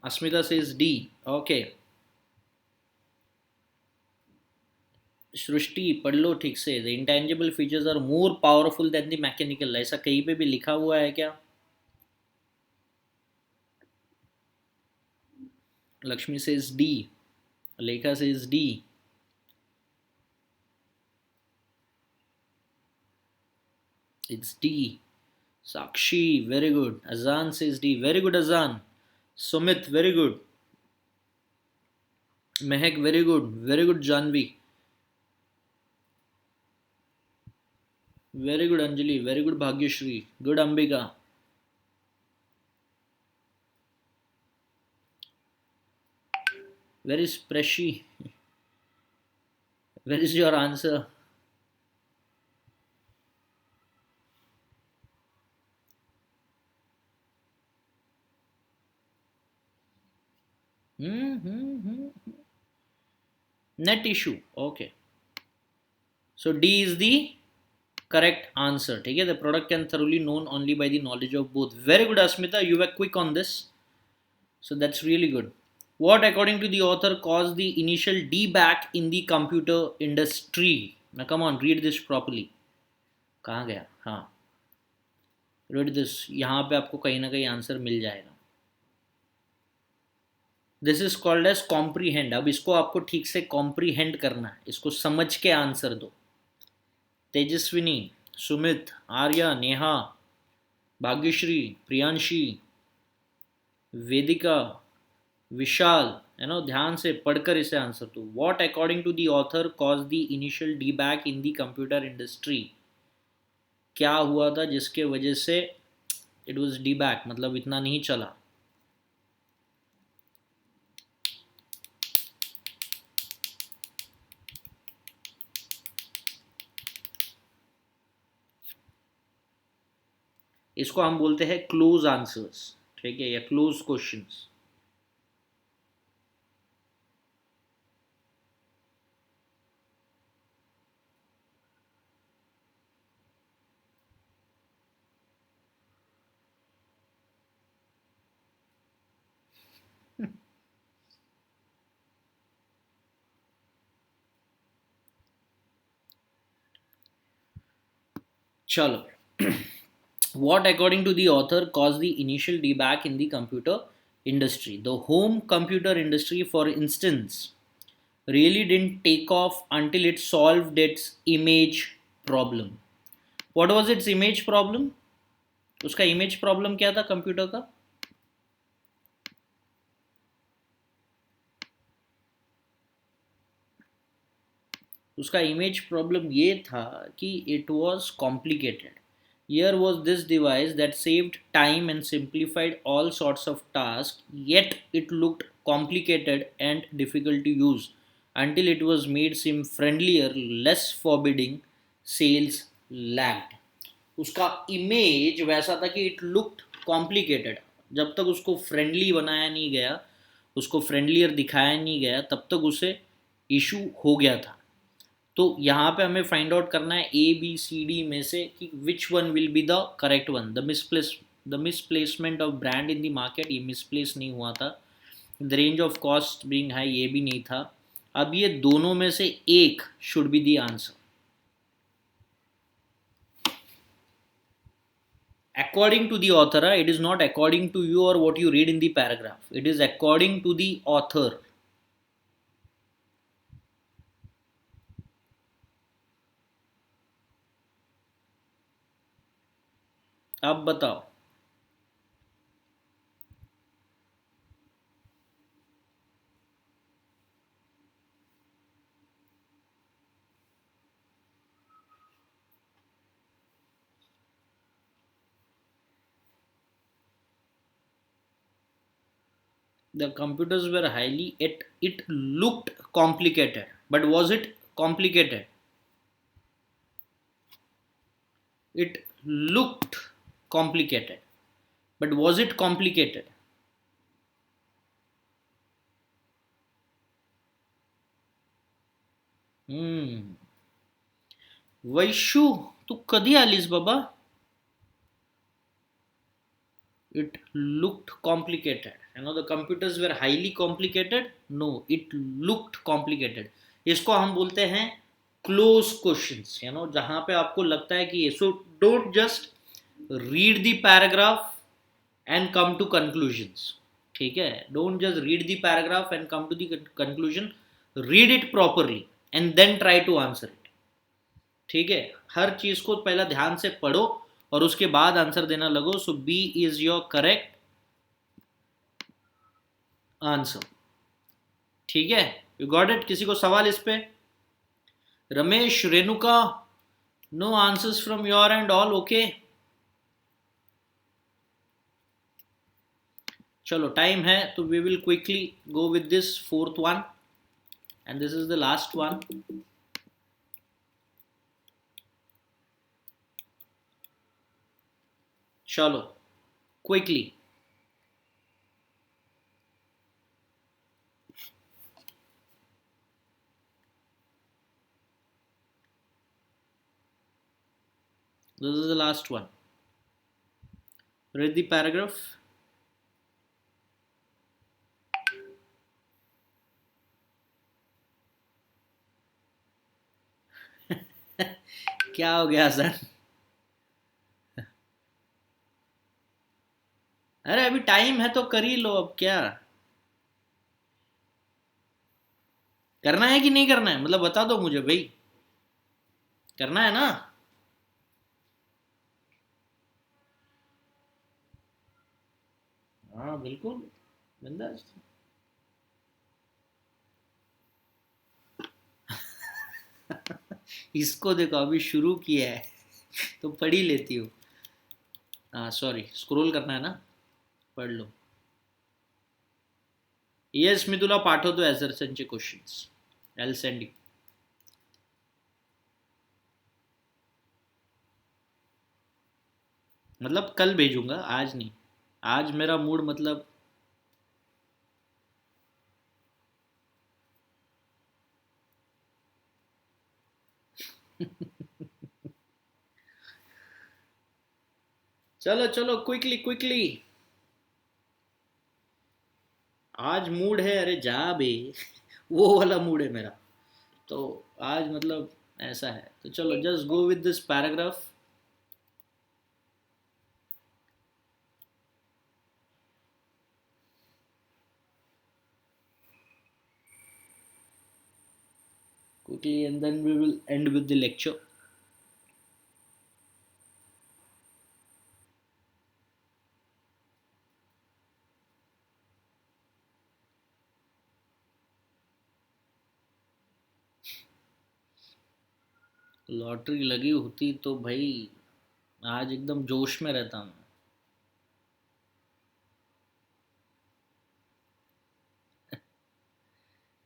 Asmita says D. Okay. Srishti पढ़ लो ठीक से. The intangible features are more powerful than the mechanical. ऐसा कहीं पे भी लिखा हुआ है क्या? Lakshmi says D. Lekha says D. It's D. Sakshi, very good. Azan says D. Very good, Azan. Sumit, very good. Mehak, very good. Very good, Janvi. Very good, Anjali. Very good, Bhagyashri. Good, Ambika. Where is Preshi? Where is your answer? Net issue. Okay. So D is the correct answer. ठीक है. The product can thoroughly known only by the knowledge of both. Very good, Asmita. You were quick on this. So that's really good. What, according to the author, caused the initial debate in the computer industry? Now, come on, read this properly. कहाँ गया? हाँ. Read this. यहाँ पे आपको कहीं ना कहीं answer मिल जाएगा. This is called as comprehend. अब इसको आपको ठीक से कॉम्प्रीहेंड करना है, इसको समझ के आंसर दो। तेजस्विनी, सुमित, आर्या, नेहा, भाग्यश्री, प्रियांशी, वेदिका, विशाल, ध्यान से पढ़कर इसे आंसर दो। What according to the author cause the initial dieback in the computer industry. क्या हुआ था जिसके वजह से इट वॉज डीबैक, मतलब इतना नहीं चला। इसको हम बोलते हैं क्लोज आंसर्स, ठीक है, या क्लोज क्वेश्चंस। चलो, what according to the author caused the initial debate in the computer industry? The home computer industry, for instance, really didn't take off until it solved its image problem. What was its image problem? उसका image problem क्या था computer का? उसका image problem ये था कि it was complicated. Here was this device that saved time and simplified all sorts of tasks, yet it looked complicated and difficult to use until it was made seem friendlier, less forbidding, sales lagged. उसका image वैसा था कि it looked complicated. जब तक उसको friendly बनाया नहीं गया, उसको फ्रेंडलियर दिखाया नहीं गया, तब तक उसे इशू हो गया था। तो यहाँ पे हमें फाइंड आउट करना है ए बी सी डी में से कि which one will be the correct one. The misplacement of brand in the market, ये मिसप्लेस नहीं हुआ था। The range of cost being high, ये भी नहीं था। अब ये दोनों में से एक should be the answer. According to the author, it is not according to you or what you read in the paragraph, it is according to the author. अब बताओ। The computers were highly, it looked complicated, but was it complicated? It looked complicated, but was it complicated? Hmm. Vaishu, तू कधी आलीस बाबा? It looked complicated. The computers were highly complicated. No, it looked complicated. इसको हम बोलते हैं close questions, जहां पे आपको लगता है कि ये, so don't just read the paragraph and come to conclusions. ठीक है, don't just read the paragraph and come to the conclusion, read it properly and then try to answer it. ठीक है, हर चीज को पहला ध्यान से पढ़ो और उसके बाद आंसर देना लगो। So B is your correct answer. ठीक है, यू गॉट इट? किसी को सवाल इस पे? Ramesh, Renuka, no answers from your end, all okay? चलो, टाइम है तो we will quickly go with this fourth one and this is the last one. चलो, quickly. This is the last one. Read the paragraph. क्या हो गया sir? अरे अभी time है तो कर ही लो, अब क्या। करना है कि नहीं करना है, मतलब बता दो मुझे भाई, करना है ना? हाँ बिल्कुल, बिंदास। इसको देखो अभी शुरू किया है तो पढ़ ही लेती हूँ। हाँ सॉरी, स्क्रॉल करना है ना, पढ़ लो। येस, मी तुला पाठवतो ॲझरसनचे क्वेश्चन्स, आय सेंड यू। मतलब कल भेजूंगा, आज नहीं। आज मेरा मूड मतलब। चलो चलो, क्विकली क्विकली। आज मूड है, अरे जा बे। वो वाला मूड है मेरा। तो आज मतलब ऐसा है, तो चलो just go with this paragraph. quickly and then we will end with the lecture। Lottery लगी होती तो भाई आज एकदम जोश में रहता हूँ।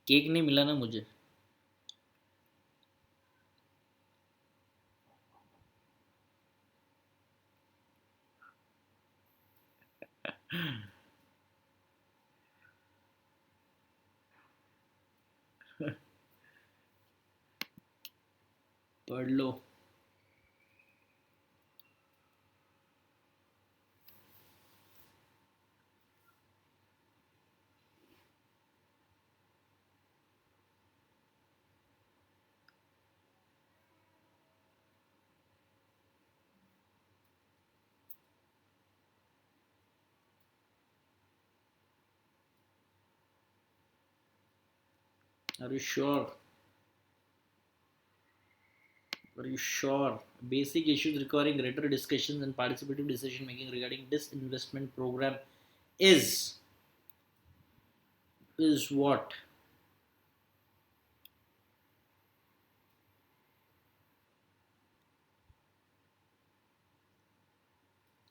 केक नहीं मिला ना मुझे। पढ़ लो। Are you sure? Are you sure? Basic issues requiring greater discussions and participative decision making regarding this investment program is what?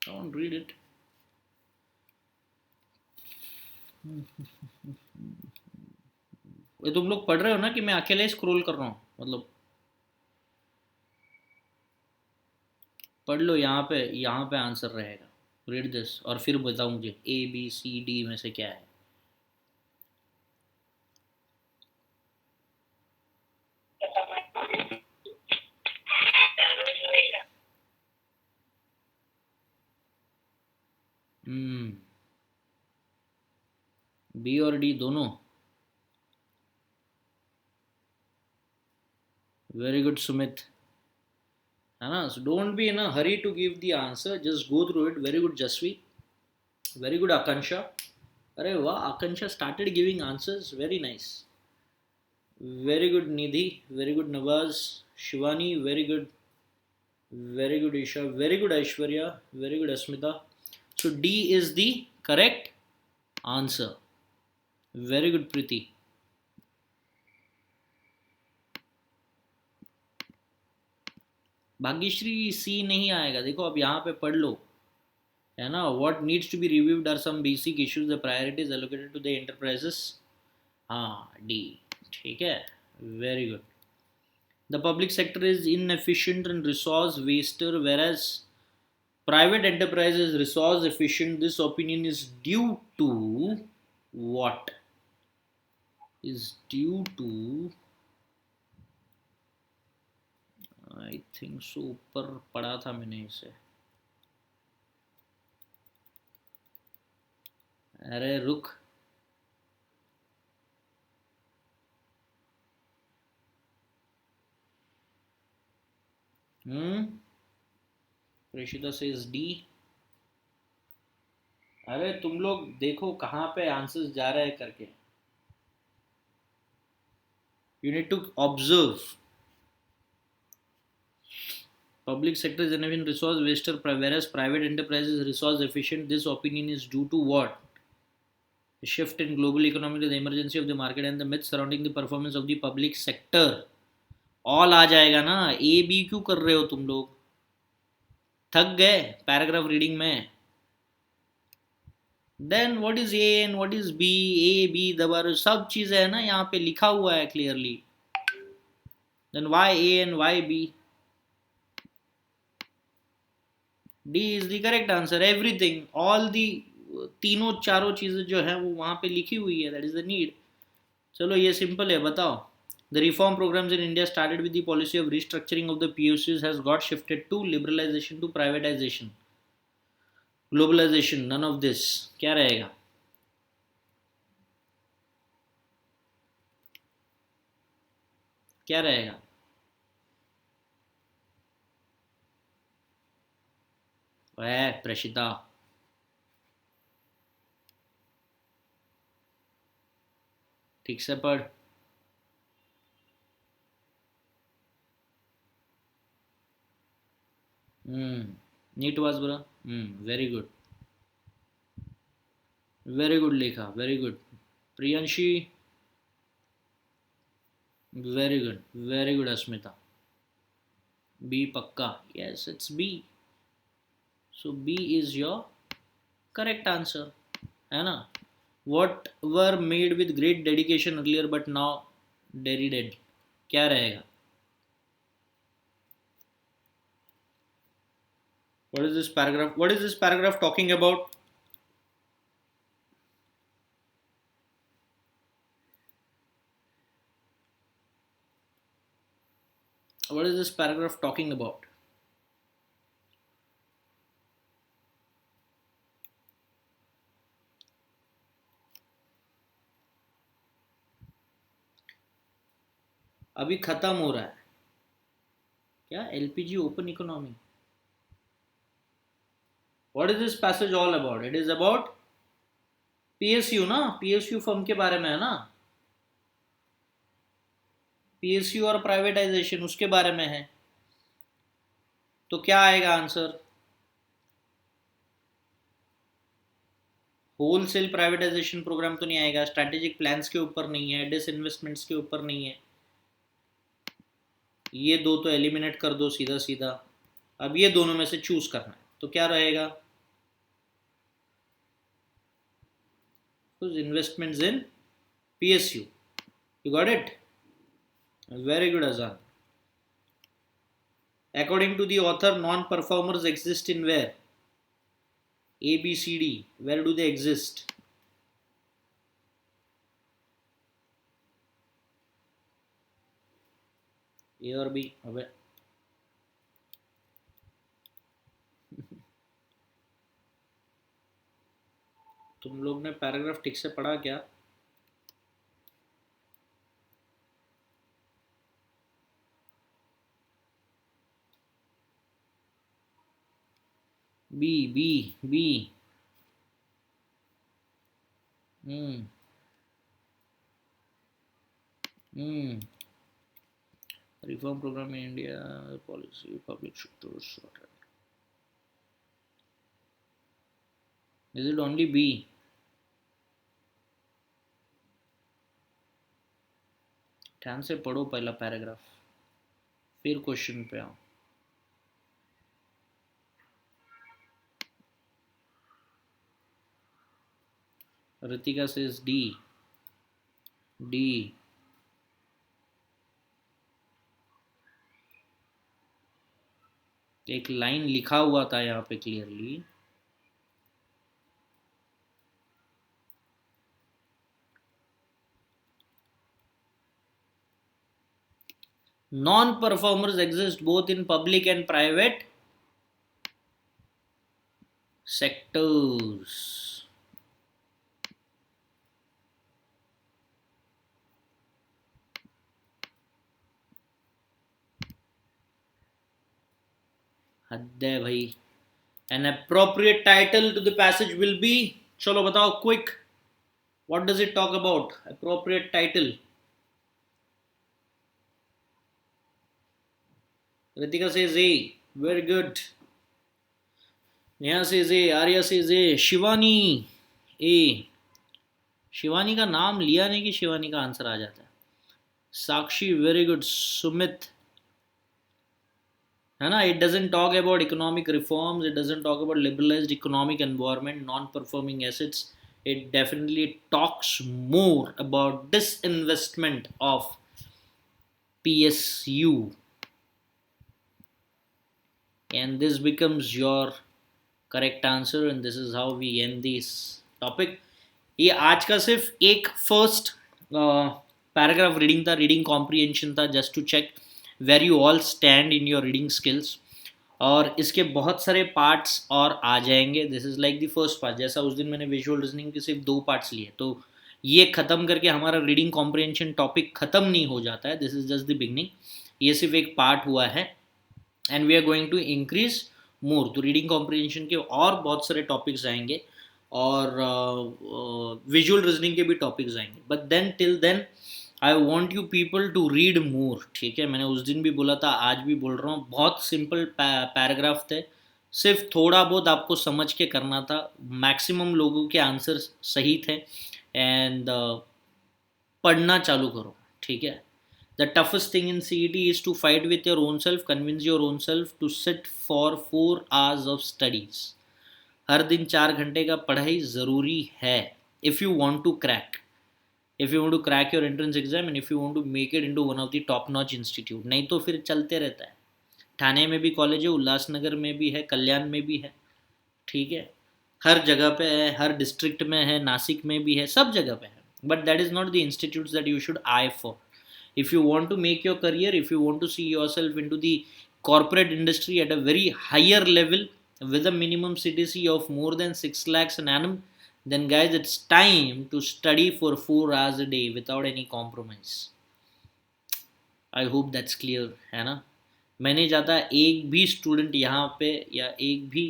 Don't read it। ये तुम लोग पढ़ रहे हो ना कि मैं अकेले ही स्क्रॉल कर रहा हूँ मतलब। पढ़ लो, यहाँ पे आंसर रहेगा। रीड दिस और फिर बताओ मुझे ABCD में से क्या है। हम्म। बी और डी दोनों। Very good Sumit. है ना, so don't be in a hurry to give the answer, just go through it. Very good Jasvi, very good Akanksha. अरे वाह, आकांक्षा started giving answers, very nice। Very good Nidhi, very good Nawaz, Shivani, very good Isha, very good Aishwarya, very good Asmita. So D is the correct answer। Very good Priti। Bhagyashree सी नहीं आएगा, देखो अब यहाँ पे पढ़ लो। है ना, what needs to be reviewed are some basic issues, the priorities allocated to the enterprises। हाँ डी, ठीक है। Very good. The public sector is inefficient and resource waster, whereas private enterprise is resource efficient. This opinion is due to what? Is due to, I think so, ऊपर पढ़ा था मैंने इसे। अरे रुक। हम्म। प्रेषिता से इज डी। अरे तुम लोग देखो कहाँ पे आंसर्स जा रहे हैं करके। You need to observe. Public sector is an resource waster, whereas private enterprise is resource efficient. This opinion is due to what? The shift in global economy, the emergency of the market, and the myths surrounding the performance of the public sector. All आ जाएगा ना. A B क्यों कर रहे हो तुम लोग? थक गए पैराग्राफ रीडिंग में? Then what is A and what is B? A B दबा रहे हो, सब चीजें है ना यहाँ पे लिखा हुआ है clearly. Then why A and why B? D is the correct answer. Everything, all the, तीनों चारों चीजें जो है वो वहां पे लिखी हुई है. That is the need. चलो ये सिंपल है, बताओ. The reform programs in India started with the policy of restructuring of the PSUs has got shifted to liberalization to privatization. Globalization, none of this. क्या रहेगा? क्या रहेगा? वह प्रशिता. ठीक से पढ़. नीट वाज ब्रो. Very good. वेरी गुड लिखा. Very good Priyanshi. Very good. Very good Asmita. B पक्का. Yes it's B. So B is your correct answer, है ना. What were made with great dedication earlier but now derided. क्या रहेगा? What is this paragraph? What is this paragraph talking about? What is this paragraph talking about? अभी खत्म हो रहा है क्या LPG open economy? What is this passage all about? It is about PSU ना. PSU firm के बारे में है ना. PSU और प्राइवेटाइजेशन उसके बारे में है. तो क्या आएगा आंसर? होलसेल प्राइवेटाइजेशन प्रोग्राम तो नहीं आएगा. स्ट्रैटेजिक प्लान्स के ऊपर नहीं है. डिसइन्वेस्टमेंट्स के ऊपर नहीं है. ये दो तो एलिमिनेट कर दो सीधा सीधा. अब ये दोनों में से चूज करना है तो क्या रहेगा? Investments in PSU. You got it? Very good, Azan. According to the author, non-performers exist in where? A, B, C, D. Where do they exist? A or B? अबे तुम लोग ने पैराग्राफ ठीक से पढ़ा क्या? B B B. Reform program in India, policy, public sectors. Is it only B? ध्यान से पढ़ो पहला पैराग्राफ, फिर क्वेश्चन पे आओ. Ritika says D. D. एक लाइन लिखा हुआ था यहाँ पे clearly. Non-performers exist both in public and private sectors. हद है भाई. An appropriate title to the passage will be. चलो बताओ quick. What does it talk about? Appropriate title. Ritika says A. Very good. Neha says A. Arya says A. Shivani A. Shivani का नाम लिया नहीं कि शिवानी का आंसर आ जाता है. साक्षी वेरी गुड. सुमित है ना. It doesn't talk about economic reforms, it doesn't talk about liberalised economic environment, non performing assets. It definitely talks more about disinvestment of PSU, and this becomes your correct answer, and this is how we end this topic. ये आज का सिर्फ एक first paragraph reading था, reading comprehension था, just to check where you all stand in your reading skills. और इसके बहुत सारे पार्ट्स और आ जाएंगे. This is like the first part. जैसा उस दिन मैंने विजुअल रीजनिंग के सिर्फ 2 पार्ट्स लिए, तो ये ख़त्म करके हमारा रीडिंग कॉम्प्रिहेंशन टॉपिक ख़त्म नहीं हो जाता है. This is just the beginning. ये सिर्फ एक पार्ट हुआ है, and we are going to increase more. तो रीडिंग कॉम्प्रिहेंशन के और बहुत सारे टॉपिक्स आएंगे, और विजुअल रीजनिंग के भी टॉपिक्स आएंगे. But then till then I want you people to read more. ठीक है, मैंने उस दिन भी बोला था, आज भी बोल रहा हूँ. बहुत सिंपल पैराग्राफ थे, सिर्फ थोड़ा बहुत आपको समझ के करना था. मैक्सिमम लोगों के आंसर सही थे, एंड पढ़ना चालू करो. ठीक है. The toughest thing in CET is to fight with your own self, convince your own self to sit for 4 hours of studies. हर दिन 4 घंटे का पढ़ाई ज़रूरी है. If you want to crack, if you want to crack your entrance exam, and if you want to make it into one of the top notch institute. नहीं तो फिर चलते रहता है. ठाणे में भी कॉलेज है, उल्लासनगर में भी है, कल्याण में भी है. ठीक है, हर जगह पे है, हर डिस्ट्रिक्ट में है, नासिक में भी है, सब जगह पे है. But that is not the institutes that you should I for. If you want to make your career, if you want to see yourself into the corporate industry at a very higher level with a minimum CTC of more than 6 lakhs an annum, then guys, it's time to study for 4 hours a day without any compromise. I hope that's clear, है ना. मैं नहीं चाहता एक भी student यहाँ पे, या एक भी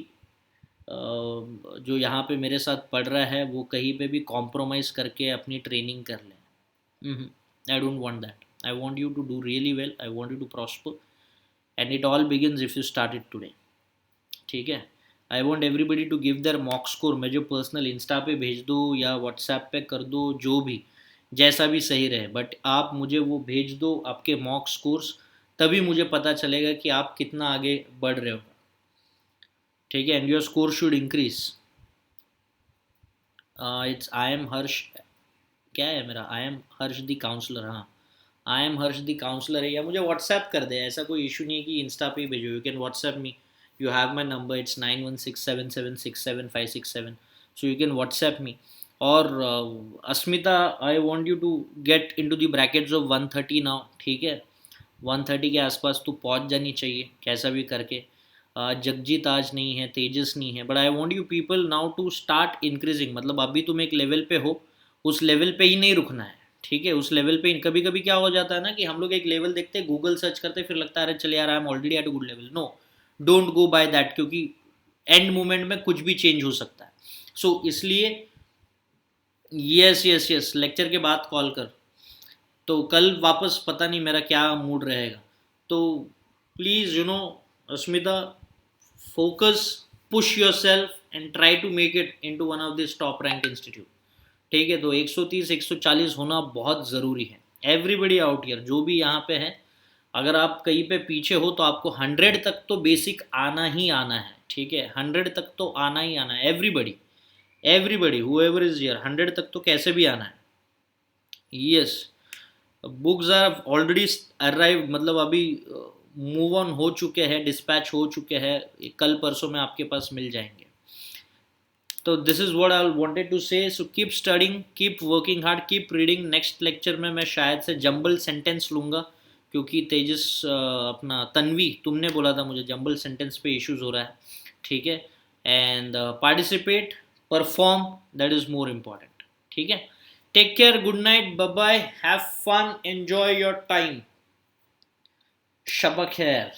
जो यहाँ पे मेरे साथ पढ़ रहा है, वो कहीं पे भी कॉम्प्रोमाइज़ करके अपनी ट्रेनिंग कर ले. I don't want that. I want you to do really well. I want you to prosper. And it all begins if you start it today. ठीक है. I want everybody to give their mock score. मैं जो personal Insta पे भेज दो या WhatsApp पे कर दो, जो भी जैसा भी सही रहे, बट आप मुझे वो भेज दो आपके मॉक स्कोर्स, तभी मुझे पता चलेगा कि आप कितना आगे बढ़ रहे हो. ठीक है. And your score should increase. It's I am Harsh. क्या है मेरा? I am Harsh the counsellor. हाँ, I am Harsh the counsellor है. या मुझे व्हाट्सएप कर दे, ऐसा कोई इशू नहीं है कि इंस्टा पे भेजो. You can WhatsApp me. You have my number. It's 9167767567. So you can WhatsApp me. और Asmita, I want you to get into the brackets of 130 now. ठीक है, 130 के आसपास तो पहुँच जानी चाहिए कैसा भी करके. जगजीत आज नहीं है, तेजस नहीं है, but I want you people now to start increasing. मतलब अभी तुम एक लेवल पे हो, उस लेवल पे ही नहीं रुकना है. ठीक है, उस लेवल पे. कभी कभी क्या हो जाता है ना कि हम लोग एक लेवल देखते हैं, गूगल सर्च करते हैं, फिर लगता है अरे चल यार, I am already at a good level. No, don't go by that, क्योंकि एंड मोमेंट में कुछ भी चेंज हो सकता है. सो इसलिए यस लेक्चर के बाद कॉल कर. तो कल वापस पता नहीं मेरा क्या मूड रहेगा. तो please Asmita, focus, push yourself and try to make it into one of this top rank institute. ठीक है, तो 130 140 होना बहुत ज़रूरी है. एवरीबडी आउट ईयर जो भी यहाँ पे है, अगर आप कहीं पे पीछे हो तो आपको 100 तक तो बेसिक आना ही आना है. ठीक है, 100 तक तो आना ही आना है. एवरीबडी हुएवर इज हियर, 100 तक तो कैसे भी आना है. Yes, books are already arrive. मतलब अभी मूव ऑन हो चुके हैं, डिस्पैच हो चुके हैं, कल परसों में आपके पास मिल जाएंगे. तो this is what I wanted to say. So keep studying, keep working hard, keep reading. Next lecture में मैं शायद से जंबल सेंटेंस लूँगा, क्योंकि तेजस अपना तन्वी, तुमने बोला था मुझे जंबल सेंटेंस पे इश्यूज हो रहा है. ठीक है, and participate, perform, that is more important. ठीक है, take care, good night, bye bye, have fun, enjoy your time. शब खैर.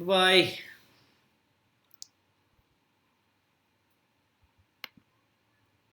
Bye.